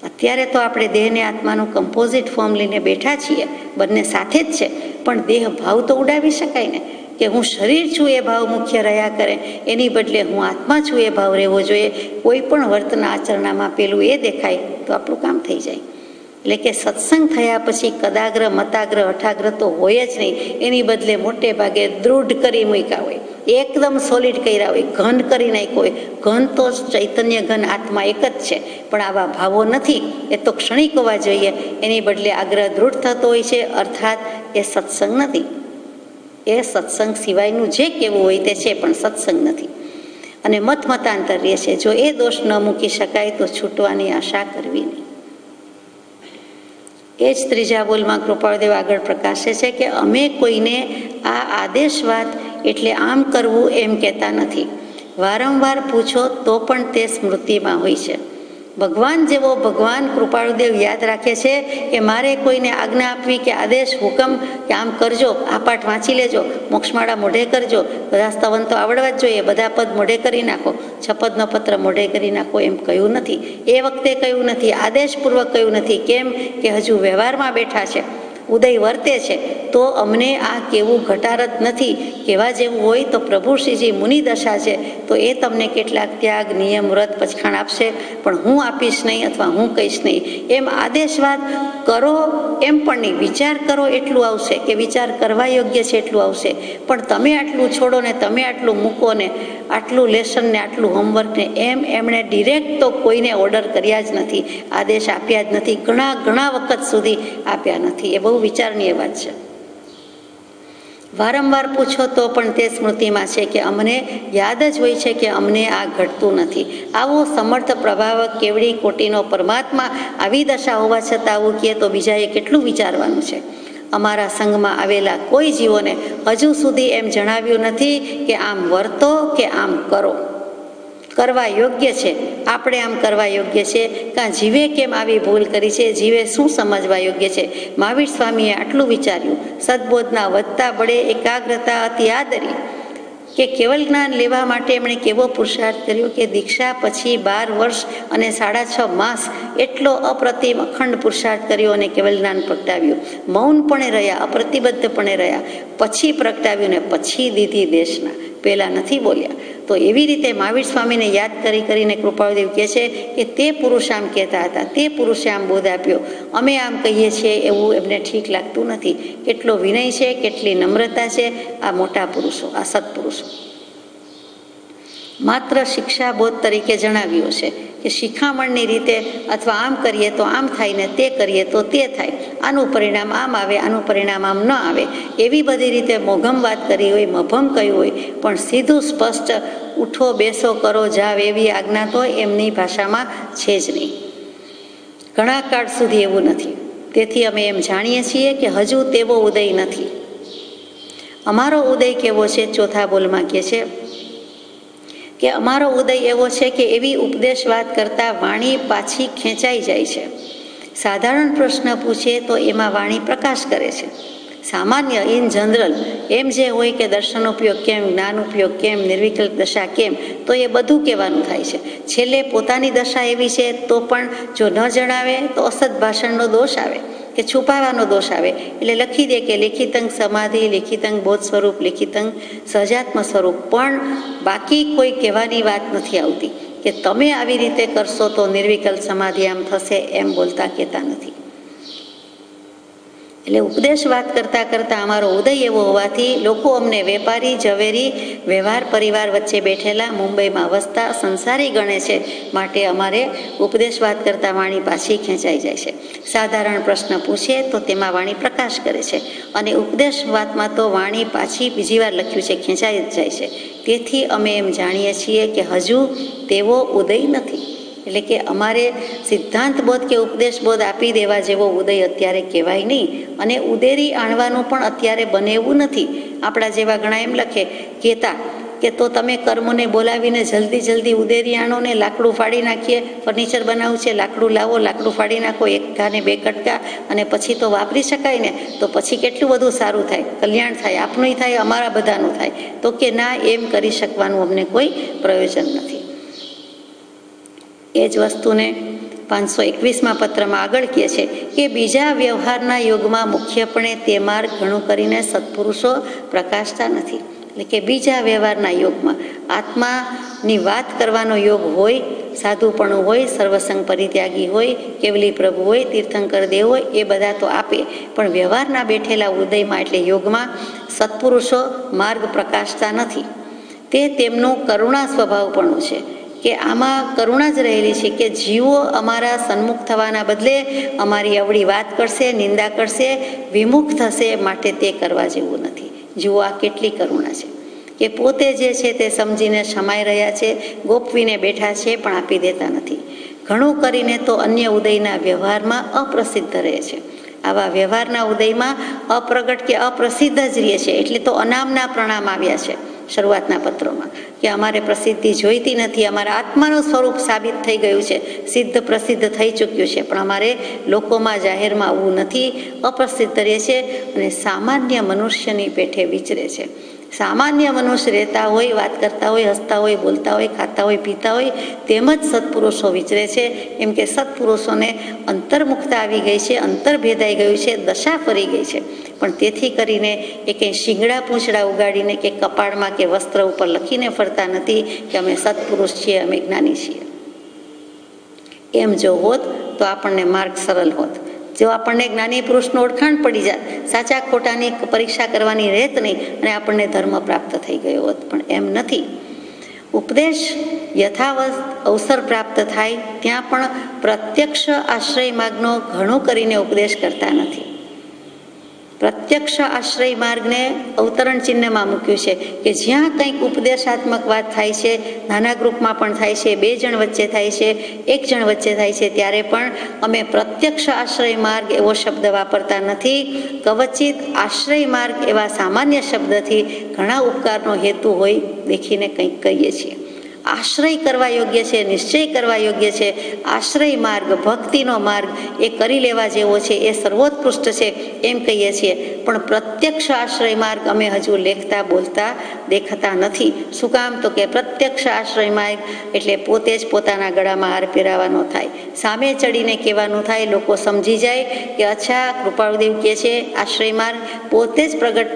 અત્યારે તો આપણે દેહને આત્માનું કમ્પોઝિટ ફોર્મ લઈને બેઠા છીએ, બંને સાથે જ છે, પણ દેહ ભાવ તો ઉડાવી શકાય ને, કે હું શરીર છું એ ભાવ મુખ્ય રહ્યા કરે, એની બદલે હું આત્મા છું એ ભાવ રહેવો જોઈએ. કોઈ પણ વર્તન આચરણામાં પેલું એ દેખાય તો આપણું કામ થઈ જાય. એટલે કે સત્સંગ થયા પછી કદાગ્રહ મતાગ્રહ અઠાગ્રહ તો હોય જ નહીં, એની બદલે મોટે ભાગે દૃઢ કરી મૂક્યા હોય, એકદમ સોલિડ કર્યા હોય, ઘન કરી નાખ્યો હોય. ઘન તો ચૈતન્ય ઘન આત્મા એક જ છે, પણ આવા ભાવો નથી, એ તો ક્ષણિક હોવા જોઈએ. એની બદલે આગ્રહ દૃઢ થતો હોય છે, અર્થાત એ સત્સંગ નથી. એ સત્સંગ સિવાયનું જે કેવું હોય તે છે, પણ સત્સંગ નથી. અને મતાંતર રહે છે. જો એ દોષ ન મૂકી શકાય તો છૂટવાની આશા કરવી નહીં. એ જ ત્રીજા બોલમાં કૃપાળુદેવ આગળ પ્રકાશે છે કે અમે કોઈને આ આદેશ વાત એટલે આમ કરવું એમ કહેતા નથી. વારંવાર પૂછો તો પણ તે સ્મૃતિમાં હોય છે. ભગવાન જેવો ભગવાન કૃપાળુદેવ યાદ રાખે છે કે મારે કોઈને આજ્ઞા આપવી કે આદેશ હુકમ કે આમ કરજો, આ પાઠ વાંચી લેજો, મોક્ષમાળા મોઢે કરજો, બધા સ્તવન તો આવડવા જ જોઈએ, બધા પદ મોઢે કરી નાખો, શપથનો પત્ર મોઢે કરી નાખો, એમ કહ્યું નથી. એ વખતે કહ્યું નથી, આદેશપૂર્વક કહ્યું નથી. કેમ કે હજુ વ્યવહારમાં બેઠા છે, ઉદય વર્તે છે, તો અમને આ કેવું ઘટારત નથી. કહેવા જેવું હોય તો પ્રભુ શ્રીજી મુનિ દશા છે, તો એ તમને કેટલાક ત્યાગ, નિયમ, વ્રત, પચખાણ આપશે, પણ હું આપીશ નહીં અથવા હું કહીશ નહીં. એમ આદેશવાદ કરો એમ પણ નહીં, વિચાર કરો એટલું આવશે, કે વિચાર કરવા યોગ્ય છે એટલું આવશે. પણ તમે આટલું છોડો ને, તમે આટલું મૂકો ને, આટલું લેસન ને, આટલું હોમવર્ક ને, એમ એમણે ડિરેક્ટ તો કોઈને ઓર્ડર કર્યા જ નથી, આદેશ આપ્યા જ નથી, ઘણા વખત સુધી આપ્યા નથી. એ બહુ વિચારનીય વાત છે. વારંવાર પૂછો તો પણ તે સ્મૃતિમાં છે કે અમને યાદ જ હોય છે કે અમને આ ઘટતું નથી. આવો સમર્થ પ્રભાવક કેવડી કોટીનો પરમાત્મા આવી દશા હોવા છતાં આવું કહે તો બીજાએ કેટલું વિચારવાનું છે. અમારા સંઘમાં આવેલા કોઈ જીવોને હજુ સુધી એમ જણાવ્યું નથી કે આમ વર્તો કે આમ કરો, કરવા યોગ્ય છે, આપણે આમ કરવા યોગ્ય છે. કાં જીવે કેમ આવી ભૂલ કરી છે, જીવે શું સમજવા યોગ્ય છે. મહાવીર સ્વામીએ આટલું વિચાર્યું. સદબોધના વધતા બળે એકાગ્રતા અતિ આદરી, કે કેવલ જ્ઞાન લેવા માટે એમણે કેવો પુરુષાર્થ કર્યો કે દીક્ષા પછી 12 વર્ષ અને 6.5 માસ એટલો અપ્રતિમ અખંડ પુરુષાર્થ કર્યો અને કેવલ જ્ઞાન પ્રગટાવ્યું. મૌનપણે રહ્યા, અપ્રતિબદ્ધપણે રહ્યા, પછી પ્રગટાવ્યું ને પછી દીધી દેશના, પહેલાં નથી બોલ્યા. તો એવી રીતે મહાવીર સ્વામીને યાદ કરીને કૃપાળુદેવ કહે છે કે તે પુરુષ આમ કહેતા હતા, તે પુરુષે આમ બોધ આપ્યો, અમે આમ કહીએ છીએ એવું એમને ઠીક લાગતું નથી. કેટલો વિનય છે, કેટલી નમ્રતા છે આ મોટા પુરુષો, આ સત્પુરુષો. માત્ર શિક્ષા બોધ તરીકે જણાવ્યું છે કે શિખામણની રીતે અથવા આમ કરીએ તો આમ થાય ને તે કરીએ તો તે થાય, આનું પરિણામ આમ આવે, આનું પરિણામ આમ ન આવે, એવી બધી રીતે મોઘમ વાત કરી હોય, મભમ કહ્યું હોય, પણ સીધું સ્પષ્ટ ઉઠો, બેસો, કરો, જાવ એવી આજ્ઞા તો એમની ભાષામાં છે જ નહીં. ઘણા કાળ સુધી એવું નથી. તેથી અમે એમ જાણીએ છીએ કે હજુ તેવો ઉદય નથી. અમારો ઉદય કેવો છે? ચોથા બોલમાં કહે છે કે અમારો ઉદય એવો છે કે એવી ઉપદેશ વાત કરતા વાણી પાછી ખેંચાઈ જાય છે. સાધારણ પ્રશ્ન પૂછે તો એમાં વાણી પ્રકાશ કરે છે. સામાન્ય ઇન જનરલ એમ જે હોય કે દર્શન ઉપયોગ કેમ, જ્ઞાન ઉપયોગ કેમ, નિર્વિકલ્પ દશા કેમ, તો એ બધું કહેવાનું થાય છે. છેલ્લે પોતાની દશા એવી છે તો પણ જો ન જણાવે તો અસદ ભાષણનો દોષ આવે કે છુપાવાનો દોષ આવે. એટલે લખી દે કે લિખિતંગ સમાધિ, લિખિતંગ બોધ સ્વરૂપ, લિખિતંગ સહજાત્મ સ્વરૂપ, પણ બાકી કોઈ કહેવાની વાત નથી આવતી કે તમે આવી રીતે કરશો તો નિર્વિકલ્પ સમાધિ આમ થશે, એમ બોલતા કહેતા નથી. એટલે ઉપદેશ વાત કરતાં અમારો ઉદય એવો હોવાથી લોકો અમને વેપારી, ઝવેરી, વ્યવહાર પરિવાર વચ્ચે બેઠેલા મુંબઈમાં વસતા સંસારી ગણે છે. માટે અમારે ઉપદેશ વાત કરતાં વાણી પાછી ખેંચાઈ જાય છે. સાધારણ પ્રશ્ન પૂછે તો તેમાં વાણી પ્રકાશ કરે છે, અને ઉપદેશ વાતમાં તો વાણી પાછી બીજી વાર લખ્યું છે, ખેંચાઈ જ જાય છે. તેથી અમે એમ જાણીએ છીએ કે હજુ તેવો ઉદય નથી. એટલે કે અમારે સિદ્ધાંત બોધ કે ઉપદેશ બોધ આપી દેવા જેવો ઉદય અત્યારે કહેવાય નહીં, અને ઉદેરી આણવાનું પણ અત્યારે બને એવું નથી. આપણા જેવા ઘણા એમ લખે કહેતા કે તો તમે કર્મોને બોલાવીને જલ્દી ઉદેરી આણો ને, લાકડું ફાડી નાખીએ, ફર્નિચર બનાવવું છે, લાકડું લાવો, લાકડું ફાડી નાખો, એક ઘાને બે કટકા, અને પછી તો વાપરી શકાય ને, તો પછી કેટલું બધું સારું થાય, કલ્યાણ થાય, આપનું થાય, અમારા બધાનું થાય. તો કે ના, એમ કરી શકવાનું અમને કોઈ પ્રયોજન નથી. એ જ વસ્તુને 521માં પત્રમાં આગળ કહે છે કે બીજા વ્યવહારના યોગમાં મુખ્યપણે તે માર્ગ ઘણું કરીને સત્પુરુષો પ્રકાશતા નથી. એટલે કે બીજા વ્યવહારના યોગમાં આત્માની વાત કરવાનો યોગ હોય, સાધુપણું હોય, સર્વસંગ પરિત્યાગી હોય, કેવલી પ્રભુ હોય, તીર્થંકર દેવ હોય, એ બધા તો આપે, પણ વ્યવહારના બેઠેલા ઉદયમાં એટલે યોગમાં સત્પુરુષો માર્ગ પ્રકાશતા નથી. તે તેમનું કરુણા સ્વભાવપણું છે કે આમાં કરુણા જ રહેલી છે કે જીવો અમારા સન્મુખ થવાના બદલે અમારી અવળી વાત કરશે, નિંદા કરશે, વિમુખ થશે, માટે તે કરવા જેવું નથી. જુઓ આ કેટલી કરુણા છે કે પોતે જે છે તે સમજીને સમાઈ રહ્યા છે, ગોપવીને બેઠા છે, પણ આપી દેતા નથી. ઘણું કરીને તો અન્ય ઉદયના વ્યવહારમાં અપ્રસિદ્ધ રહે છે. આવા વ્યવહારના ઉદયમાં અપ્રગટ કે અપ્રસિદ્ધ જ રહે છે. એટલે તો અનામના પ્રણામ આવ્યા છે શરૂઆતના પત્રોમાં, કે અમારે પ્રસિદ્ધિ જોઈતી નથી, અમારા આત્માનું સ્વરૂપ સાબિત થઈ ગયું છે, સિદ્ધ પ્રસિદ્ધ થઈ ચૂક્યું છે, પણ અમારે લોકોમાં જાહેરમાં આવવું નથી, અપ્રસિદ્ધ રહે છે અને સામાન્ય મનુષ્યની પેઠે વિચરે છે. સામાન્ય મનુષ્ય રહેતા હોય, વાત કરતા હોય, હસતા હોય, બોલતા હોય, ખાતા હોય, પીતા હોય, તેમજ સત્પુરુષો વિચરે છે. એમ કે સત્પુરુષોને અંતર્મુખતા આવી ગઈ છે, અંતર ભેદાઈ ગયું છે, દશા ફરી ગઈ છે. પણ તેથી કરીને એ કંઈ શિંગડા પૂંછડા ઉગાડીને કે કપાળમાં કે વસ્ત્ર ઉપર લખીને ફરતા નથી કે અમે સત્પુરુષ છીએ, અમે જ્ઞાની છીએ. એમ જો હોત તો આપણને માર્ગ સરળ હોત. જો આપણને જ્ઞાની પુરુષનું ઓળખાણ પડી જાત, સાચા ખોટાની પરીક્ષા કરવાની રહેત નહીં અને આપણને ધર્મ પ્રાપ્ત થઈ ગયો હોત. પણ એમ નથી. ઉપદેશ યથાવત અવસર પ્રાપ્ત થાય ત્યાં પણ પ્રત્યક્ષ આશ્રય માર્ગનો ઘણો કરીને ઉપદેશ કરતા નથી. પ્રત્યક્ષ આશ્રય માર્ગને અવતરણ ચિહ્નમાં મૂક્યું છે કે જ્યાં કંઈક ઉપદેશાત્મક વાત થાય છે, નાના ગ્રુપમાં પણ થાય છે, 2 જણ વચ્ચે થાય છે, 1 જણ વચ્ચે થાય છે, ત્યારે પણ અમે પ્રત્યક્ષ આશ્રય માર્ગ એવો શબ્દ વાપરતા નથી. કવચિત આશ્રય માર્ગ એવા સામાન્ય શબ્દથી ઘણા ઉપકારનો હેતુ હોય દેખીને કંઈક કહીએ છીએ. આશ્રય કરવા યોગ્ય છે, નિશ્ચય કરવા યોગ્ય છે. આશ્રય માર્ગ, ભક્તિનો માર્ગ એ કરી લેવા જેવો છે, એ સર્વોત્કૃષ્ટ છે એમ કહીએ છીએ. પણ પ્રત્યક્ષ આશ્રય માર્ગ અમે હજુ લેખતા બોલતા દેખાતા નથી. શું કામ? તો કે પ્રત્યક્ષ આશ્રય માર્ગ એટલે પોતે જ પોતાના ગળામાં હાર પહેરાવાનો થાય, સામે ચડીને કહેવાનું થાય, લોકો સમજી જાય કે અચ્છા કૃપાળુદેવ કહે છે આશ્રય માર્ગ, પોતે જ પ્રગટ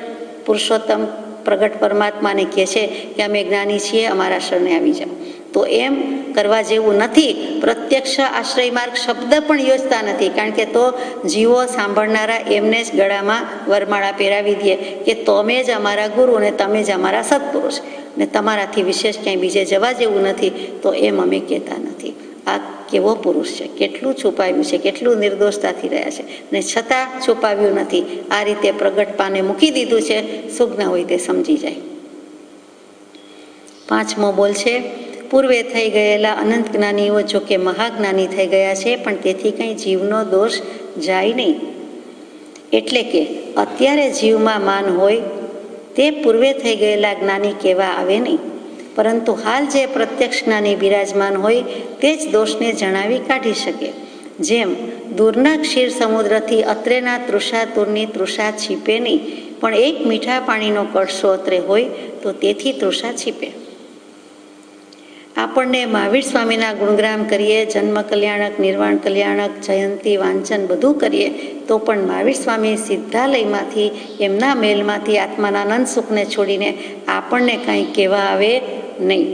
પુરુષોત્તમ પ્રગટ પરમાત્માને કહે છે કે અમે જ્ઞાની છીએ, અમારા શરણે આવી જાઓ. તો એમ કરવા જેવું નથી. પ્રત્યક્ષ આશ્રય માર્ગ શબ્દ પણ યોજતા નથી, કારણ કે તો જીવો સાંભળનારા એમને જ ગળામાં વરમાળા પહેરાવી દે કે તમે જ અમારા ગુરુ ને તમે જ અમારા સત્પુરુષ ને તમારાથી વિશેષ ક્યાંય બીજે જવા જેવું નથી. તો એમ અમે કહેતા નથી. આ કેવો પુરુષ છે, કેટલું છુપાવ્યું છે, કેટલું નિર્દોષતાથી રહ્યા છે ને છતાં છુપાવ્યું નથી. આ રીતે પ્રગટ પાને મૂકી દીધું છે. સુજ્ઞ હોય તે સમજી જાય. 5મો બોલ છે, પૂર્વે થઈ ગયેલા અનંત જ્ઞાનીઓ જોકે મહાજ્ઞાની થઈ ગયા છે, પણ તેથી કંઈ જીવનો દોષ જાય નહીં. એટલે કે અત્યારે જીવમાં માન હોય તે પૂર્વે થઈ ગયેલા જ્ઞાની કેવા આવે નહીં, પરંતુ હાલ જે પ્રત્યક્ષ જ્ઞાની બિરાજમાન હોય તે જ દોષને જણાવી કાઢી શકે. જેમ દૂરના ક્ષીર સમુદ્રથી અત્રેના તૃષાતુરની તૃષા છીપે નહીં, પણ એક મીઠા પાણીનો કળશો અત્રે હોય તો તેથી તૃષા છીપે. આપણને મહાવીર સ્વામીના ગુણગ્રામ કરીએ, જન્મ કલ્યાણક, નિર્વાણ કલ્યાણક, જયંતી, વાંચન બધું કરીએ તો પણ મહાવીર સ્વામી સિદ્ધાલયમાંથી, એમના મહેલમાંથી આત્માના આનંદ સુખને છોડીને આપણને કાંઈ કહેવા આવે નહીં.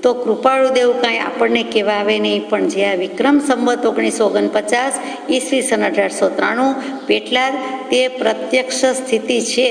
તો કૃપાળુદેવ કાંઈ આપણને કહેવા આવે નહીં. પણ જે આ વિક્રમ સંવત 1949 ઈસવીસન 1893 પેટલાદ તે પ્રત્યક્ષ સ્થિતિ છે,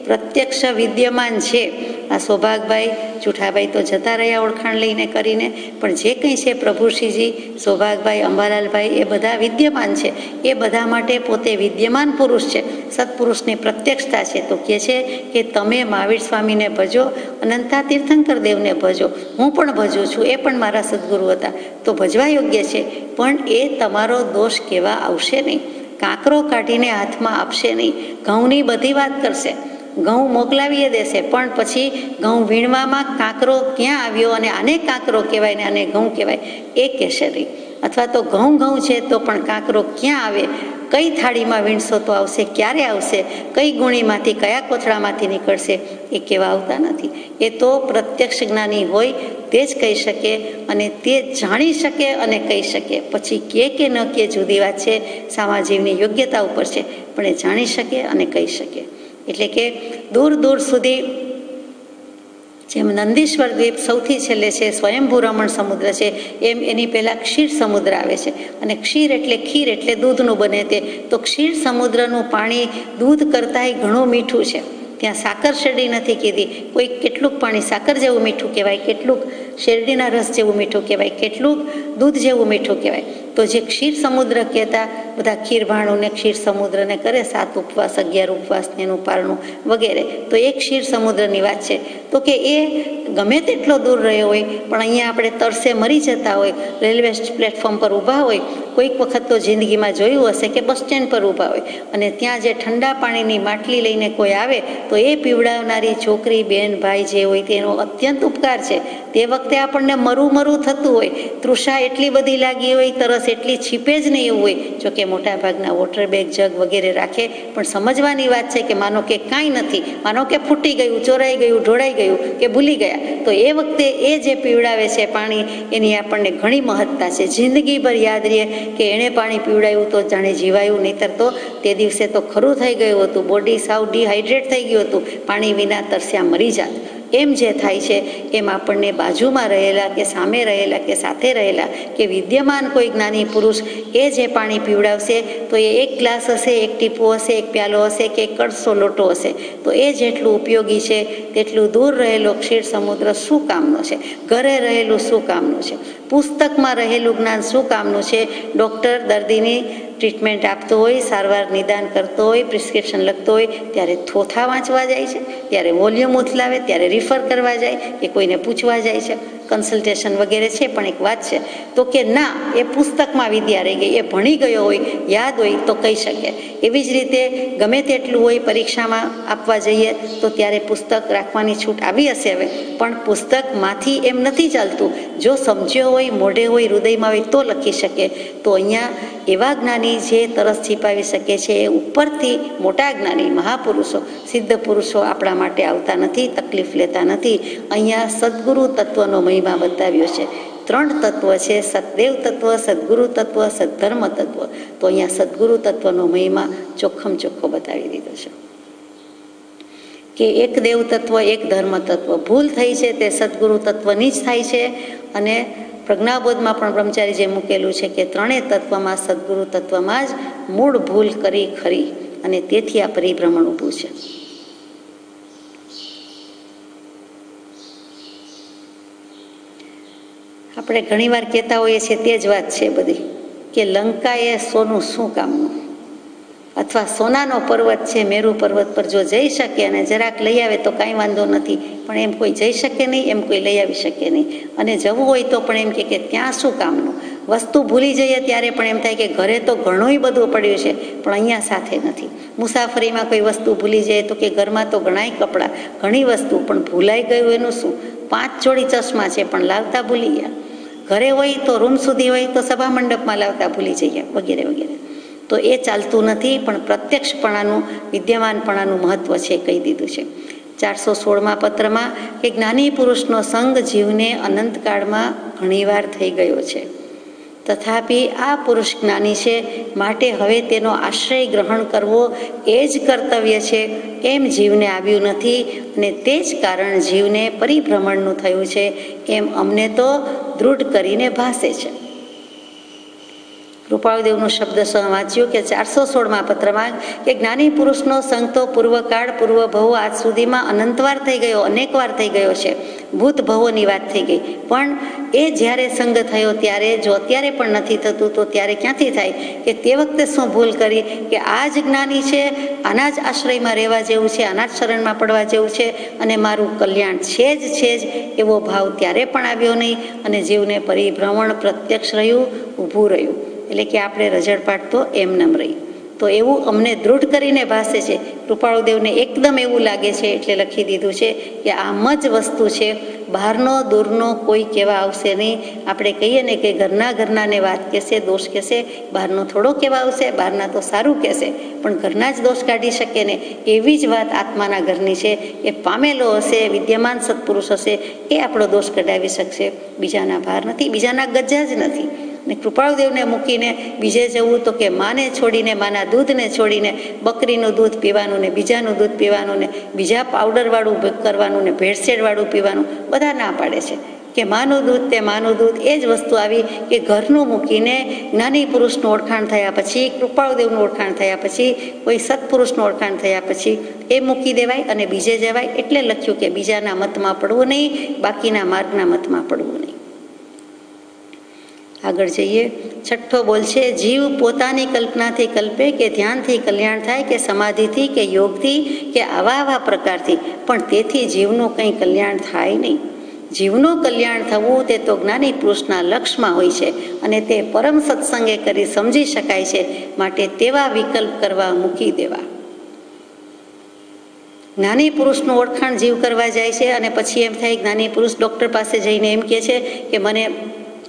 પ્રત્યક્ષ વિદ્યમાન છે. આ સૌભાગભાઈ જુઠાભાઈ તો જતા રહ્યા ઓળખાણ લઈને કરીને, પણ જે કંઈ છે પ્રભુશ્રીજી, સૌભાગભાઈ, અંબાલાલભાઈ એ બધા વિદ્યમાન છે. એ બધા માટે પોતે વિદ્યમાન પુરુષ છે, સત્પુરુષની પ્રત્યક્ષતા છે. તો કહે છે કે તમે મહાવીર સ્વામીને ભજો, અનંતા તીર્થંકર દેવને ભજો, હું પણ ભજું છું, એ પણ મારા સદગુરુ હતા, તો ભજવા યોગ્ય છે. પણ એ તમારો દોષ કહેવા આવશે નહીં, કાંકરો કાઢીને હાથમાં આપશે નહીં, ઘઉંની બધી વાત કરશે, ઘઉં મોકલાવીએ દેશે, પણ પછી ઘઉં વીણવામાં કાંકરો ક્યાં આવ્યો અને આને કાંકરો કહેવાય ને આને ઘઉં કહેવાય એ કહેશે નહીં. અથવા તો ઘઉં છે તો પણ કાંકરો ક્યાં આવે, કઈ થાળીમાં વીણશો તો આવશે, ક્યારે આવશે, કઈ ગુણીમાંથી, કયા કોથળામાંથી નીકળશે એ કહેવા આવતા નથી. એ તો પ્રત્યક્ષ જ્ઞાની હોય તે જ કહી શકે અને તે જાણી શકે અને કહી શકે. પછી કે ન કે જુદી વાત છે, સામાજીવની યોગ્યતા ઉપર છે, પણ એ જાણી શકે અને કહી શકે. એટલે કે દૂર દૂર સુધી, જેમ નંદીશ્વર દ્વીપ સૌથી છેલ્લે છે, સ્વયંભૂ રમણ સમુદ્ર છે, એમ એની પહેલાં ક્ષીર સમુદ્ર આવે છે. અને ક્ષીર એટલે ખીર એટલે દૂધનું બને તે. તો ક્ષીર સમુદ્રનું પાણી દૂધ કરતાંય ઘણું મીઠું છે. ત્યાં સાકર શેરડી નથી કીધી. કોઈ કેટલુંક પાણી સાકર જેવું મીઠું કહેવાય, કેટલુંક શેરડીના રસ જેવું મીઠું કહેવાય, કેટલુંક દૂધ જેવું મીઠું કહેવાય. તો જે ક્ષીર સમુદ્ર કહેતા બધા ખીર ભાણુંને ક્ષીર સમુદ્રને કરે, 7 ઉપવાસ, 11 ઉપવાસ, એનું પારણું વગેરે, તો એ ક્ષીર સમુદ્રની વાત છે. તો કે એ ગમે તેટલો દૂર રહ્યો હોય, પણ અહીંયા આપણે તરસે મરી જતા હોય, રેલવે પ્લેટફોર્મ પર ઊભા હોય, કોઈક વખત તો જિંદગીમાં જોયું હશે કે બસ સ્ટેન્ડ પર ઊભા હોય અને ત્યાં જે ઠંડા પાણીની માટલી લઈને કોઈ આવે તો એ પીવડાવનારી છોકરી, બેન, ભાઈ જે હોય તેનો અત્યંત ઉપકાર છે. તે વખતે આપણને મરું થતું હોય, તૃષા એટલી બધી લાગી હોય, તરસ એટલી છીપે જ નહીં એવું હોય. જોકે મોટાભાગના વોટર બેગ, જગ વગેરે રાખે, પણ સમજવાની વાત છે કે માનો કે કાંઈ નથી, માનો કે ફૂટી ગયું, ચોરાઈ ગયું, ઢોળાઈ ગયું કે ભૂલી ગયા, તો એ વખતે એ જે પીવડાવે છે પાણી, એની આપણને ઘણી મહત્તા છે. જિંદગીભર યાદ રહે કે એણે પાણી પીવડાવ્યું તો જાણે જીવાયું, નહીંતર તો તે દિવસે તો ખરું થઈ ગયું હતું, બોડી સાવ ડિહાઇડ્રેટ થઈ ગયું હતું, પાણી વિના તરસ્યા મરી જાત. એમ જે થાય છે એમ આપણને બાજુમાં રહેલા કે સામે રહેલા કે સાથે રહેલા કે વિદ્યમાન કોઈ જ્ઞાની પુરુષ એ જે પાણી પીવડાવશે તો એ એક ગ્લાસ હશે, એક ટીપું હશે, એક પ્યાલો હશે કે એક કડસો લોટો હશે, તો એ જેટલું ઉપયોગી છે તેટલું દૂર રહેલો ક્ષીર સમુદ્ર શું કામનો છે, ઘરે રહેલું શું કામનું છે, પુસ્તકમાં રહેલું જ્ઞાન શું કામનું છે. ડૉક્ટર દર્દીની ટ્રીટમેન્ટ આપતો હોય, સારવાર નિદાન કરતો હોય, પ્રિસ્ક્રિપ્શન લખતો હોય ત્યારે થોથા વાંચવા જાય છે, ત્યારે વોલ્યુમ ઉથલાવે, ત્યારે રિફર કરવા જાય કે કોઈને પૂછવા જાય છે, કન્સલ્ટેશન વગેરે છે. પણ એક વાત છે તો કે ના, એ પુસ્તકમાં વિદ્યા રહી ગઈ, એ ભણી ગયો હોય, યાદ હોય તો કહી શકે. એવી જ રીતે ગમે તેટલું હોય, પરીક્ષામાં આપવા જઈએ તો ત્યારે પુસ્તક રાખવાની છૂટ આવી હશે હવે, પણ પુસ્તકમાંથી એમ નથી ચાલતું. જો સમજ્યો હોય, મોઢે હોય, હૃદયમાં હોય તો લખી શકે. તો અહીંયા એવા જ્ઞાની જે તરસ છીપાવી શકે છે, એ ઉપરથી મોટા જ્ઞાની મહાપુરુષો, સિદ્ધ પુરુષો આપણા માટે આવતા નથી, તકલીફ લેતા નથી. અહીંયા સદગુરુ તત્વનો મહિમા બતાવ્યો છે. 3 તત્વ છે, સતદેવ તત્વ, સદગુરુ તત્વ, સદ્ધર્મ તત્વ. તો અહીંયા સદગુરુ તત્વનો મહિમા ચોખ્ખમ ચોખ્ખો બતાવી દીધો છે કે એક દેવ તત્વ, એક ધર્મ તત્વ. ભૂલ થઈ છે તે સદગુરુ તત્વની જ થાય છે. અને પ્રજ્ઞાબોધમાં પણ બ્રહ્મચારી જે મૂકેલું છે કે 3 તત્વમાં, સદગુરુ તત્વમાં જ મૂળ ભૂલ કરી ખરી, અને તેથી આ પરિભ્રમણ ઊભું છે. આપણે ઘણીવાર કહેતા હોઈએ છીએ તે જ વાત છે બધી કે લંકાએ સોનું શું કામનું, અથવા સોનાનો પર્વત છે મેરુ પર્વત પર જો જઈ શકે અને જરાક લઈ આવે તો કાંઈ વાંધો નથી, પણ એમ કોઈ જઈ શકે નહીં, એમ કોઈ લઈ આવી શકે નહીં. અને જવું હોય તો પણ એમ કે ત્યાં શું કામનું. વસ્તુ ભૂલી જઈએ ત્યારે પણ એમ થાય કે ઘરે તો ઘણું બધું પડ્યું છે પણ અહીંયા સાથે નથી. મુસાફરીમાં કોઈ વસ્તુ ભૂલી જાય તો કે ઘરમાં તો ઘણાય કપડાં, ઘણી વસ્તુ, પણ ભૂલાઈ ગયું એનું શું. 5 જોડી ચશ્મા છે પણ લાવતા ભૂલી ગયા. ઘરે હોય તો રૂમ સુધી હોય તો સભા મંડપમાં લાવતા ભૂલી જઈએ વગેરે વગેરે. તો એ ચાલતું નથી. પણ પ્રત્યક્ષપણાનું, વિદ્યમાનપણાનું મહત્વ છે કહી દીધું છે 416મા પત્રમાં કે જ્ઞાની પુરુષનો સંગ જીવને અનંતકાળમાં ઘણીવાર થઈ ગયો છે, તથાપિ આ પુરુષ જ્ઞાની છે, માટે હવે તેનો આશ્રય ગ્રહણ કરવો એ જ કર્તવ્ય છે એમ જીવને આવ્યું નથી, અને તે જ કારણ જીવને પરિભ્રમણનું થયું છે એમ અમને તો દૃઢ કરીને ભાસે છે. કૃપાળુદેવનું શબ્દ વાંચ્યું કે 416મા પત્રમાં કે જ્ઞાની પુરુષનો સંગ તો પૂર્વકાળ, પૂર્વ ભવો આજ સુધીમાં અનંતવાર થઈ ગયો, અનેક વાર થઈ ગયો છે. ભૂત ભવોની વાત થઈ ગઈ, પણ એ જ્યારે સંગ થયો ત્યારે, જો અત્યારે પણ નથી થતું તો ત્યારે ક્યાંથી થાય કે તે વખતે શું ભૂલ કરી કે આ જ જ્ઞાની છે, આના જ આશ્રયમાં રહેવા જેવું છે, આના જ શરણમાં પડવા જેવું છે અને મારું કલ્યાણ છે જ એવો ભાવ ત્યારે પણ આવ્યો નહીં, અને જીવને પરિભ્રમણ પ્રત્યક્ષ રહ્યું, ઊભું રહ્યું. એટલે કે આપણે રજળપાટ તો એમનેમ રહી. તો એવું અમને દૃઢ કરીને ભાસે છે. કૃપાળુદેવને એકદમ એવું લાગે છે એટલે લખી દીધું છે કે આમ જ વસ્તુ છે, બહારનો દૂરનો કોઈ કહેવા આવશે નહીં. આપણે કહીએ ને કે ઘરનાને વાત કહેશે, દોષ કહેશે, બહારનો થોડો કહેવા આવશે, બહારના તો સારું કહેશે, પણ ઘરના જ દોષ કાઢી શકે ને, એવી જ વાત આત્માના ઘરની છે. એ પામેલો હશે, વિદ્યમાન સત્પુરુષ હશે, એ આપણો દોષ કઢાવી શકશે. બીજાના ભાર નથી, બીજાના ગજા જ નથી. ને કૃપાળુદેવને મૂકીને બીજે જવું તો કે માને છોડીને, માના દૂધને છોડીને બકરીનું દૂધ પીવાનું ને બીજાનું દૂધ પીવાનું ને બીજા પાવડરવાળું કરવાનું ને ભેળસેળવાળું પીવાનું, બધા ના પાડે છે કે માનું દૂધ તે માનું દૂધ. એ જ વસ્તુ આવી કે ઘરનું મૂકીને જ્ઞાની પુરુષનું ઓળખાણ થયા પછી, કૃપાળુદેવનું ઓળખાણ થયા પછી, કોઈ સત્પુરુષનું ઓળખાણ થયા પછી એ મૂકી દેવાય અને બીજે જવાય. એટલે લખ્યું કે બીજાના મતમાં પડવું નહીં, બાકીના માર્ગના મતમાં પડવું નહીં. આગળ જઈએ. 6ઠ્ઠો બોલ છે, જીવ પોતાની કલ્પનાથી કલ્પે કે ધ્યાનથી કલ્યાણ થાય કે સમાધિથી કે યોગથી કે આવા પ્રકારથી, પણ તેથી જીવનું કંઈ કલ્યાણ થાય નહીં. જીવનું કલ્યાણ થવું તે તો જ્ઞાની પુરુષના લક્ષ્યમાં હોય છે અને તે પરમ સત્સંગે કરી સમજી શકાય છે. માટે તેવા વિકલ્પ કરવા મૂકી દેવા. જ્ઞાની પુરુષનું ઓળખાણ જીવ કરવા જાય છે અને પછી એમ થાય જ્ઞાની પુરુષ ડૉક્ટર પાસે જઈને એમ કહે છે કે મને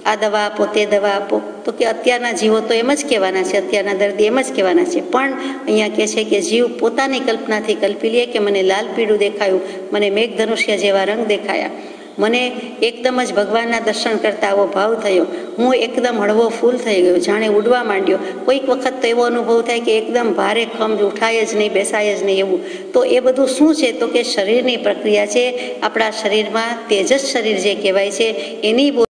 આ દવા આપો, તે દવા આપો. તો કે અત્યારના જીવો તો એમ જ કહેવાના છે, અત્યારના દર્દી એમ જ કહેવાના છે. પણ અહીંયા કહે છે કે જીવ પોતાની કલ્પનાથી કલ્પી લે કે મને લાલ પીળું દેખાયું, મને મેઘધનુષ્ય જેવા રંગ દેખાયા, મને એકદમ જ ભગવાનના દર્શન કરતા આવો ભાવ થયો, હું એકદમ હળવો ફૂલ થઈ ગયો, જાણે ઉડવા માંડ્યો. કોઈક વખત તો એવો અનુભવ થાય કે એકદમ ભારે ખંભ ઉઠાય જ નહીં, બેસાય જ નહીં એવું. તો એ બધું શું છે? તો કે શરીરની પ્રક્રિયા છે. આપણા શરીરમાં તેજસ શરીર જે કહેવાય છે એની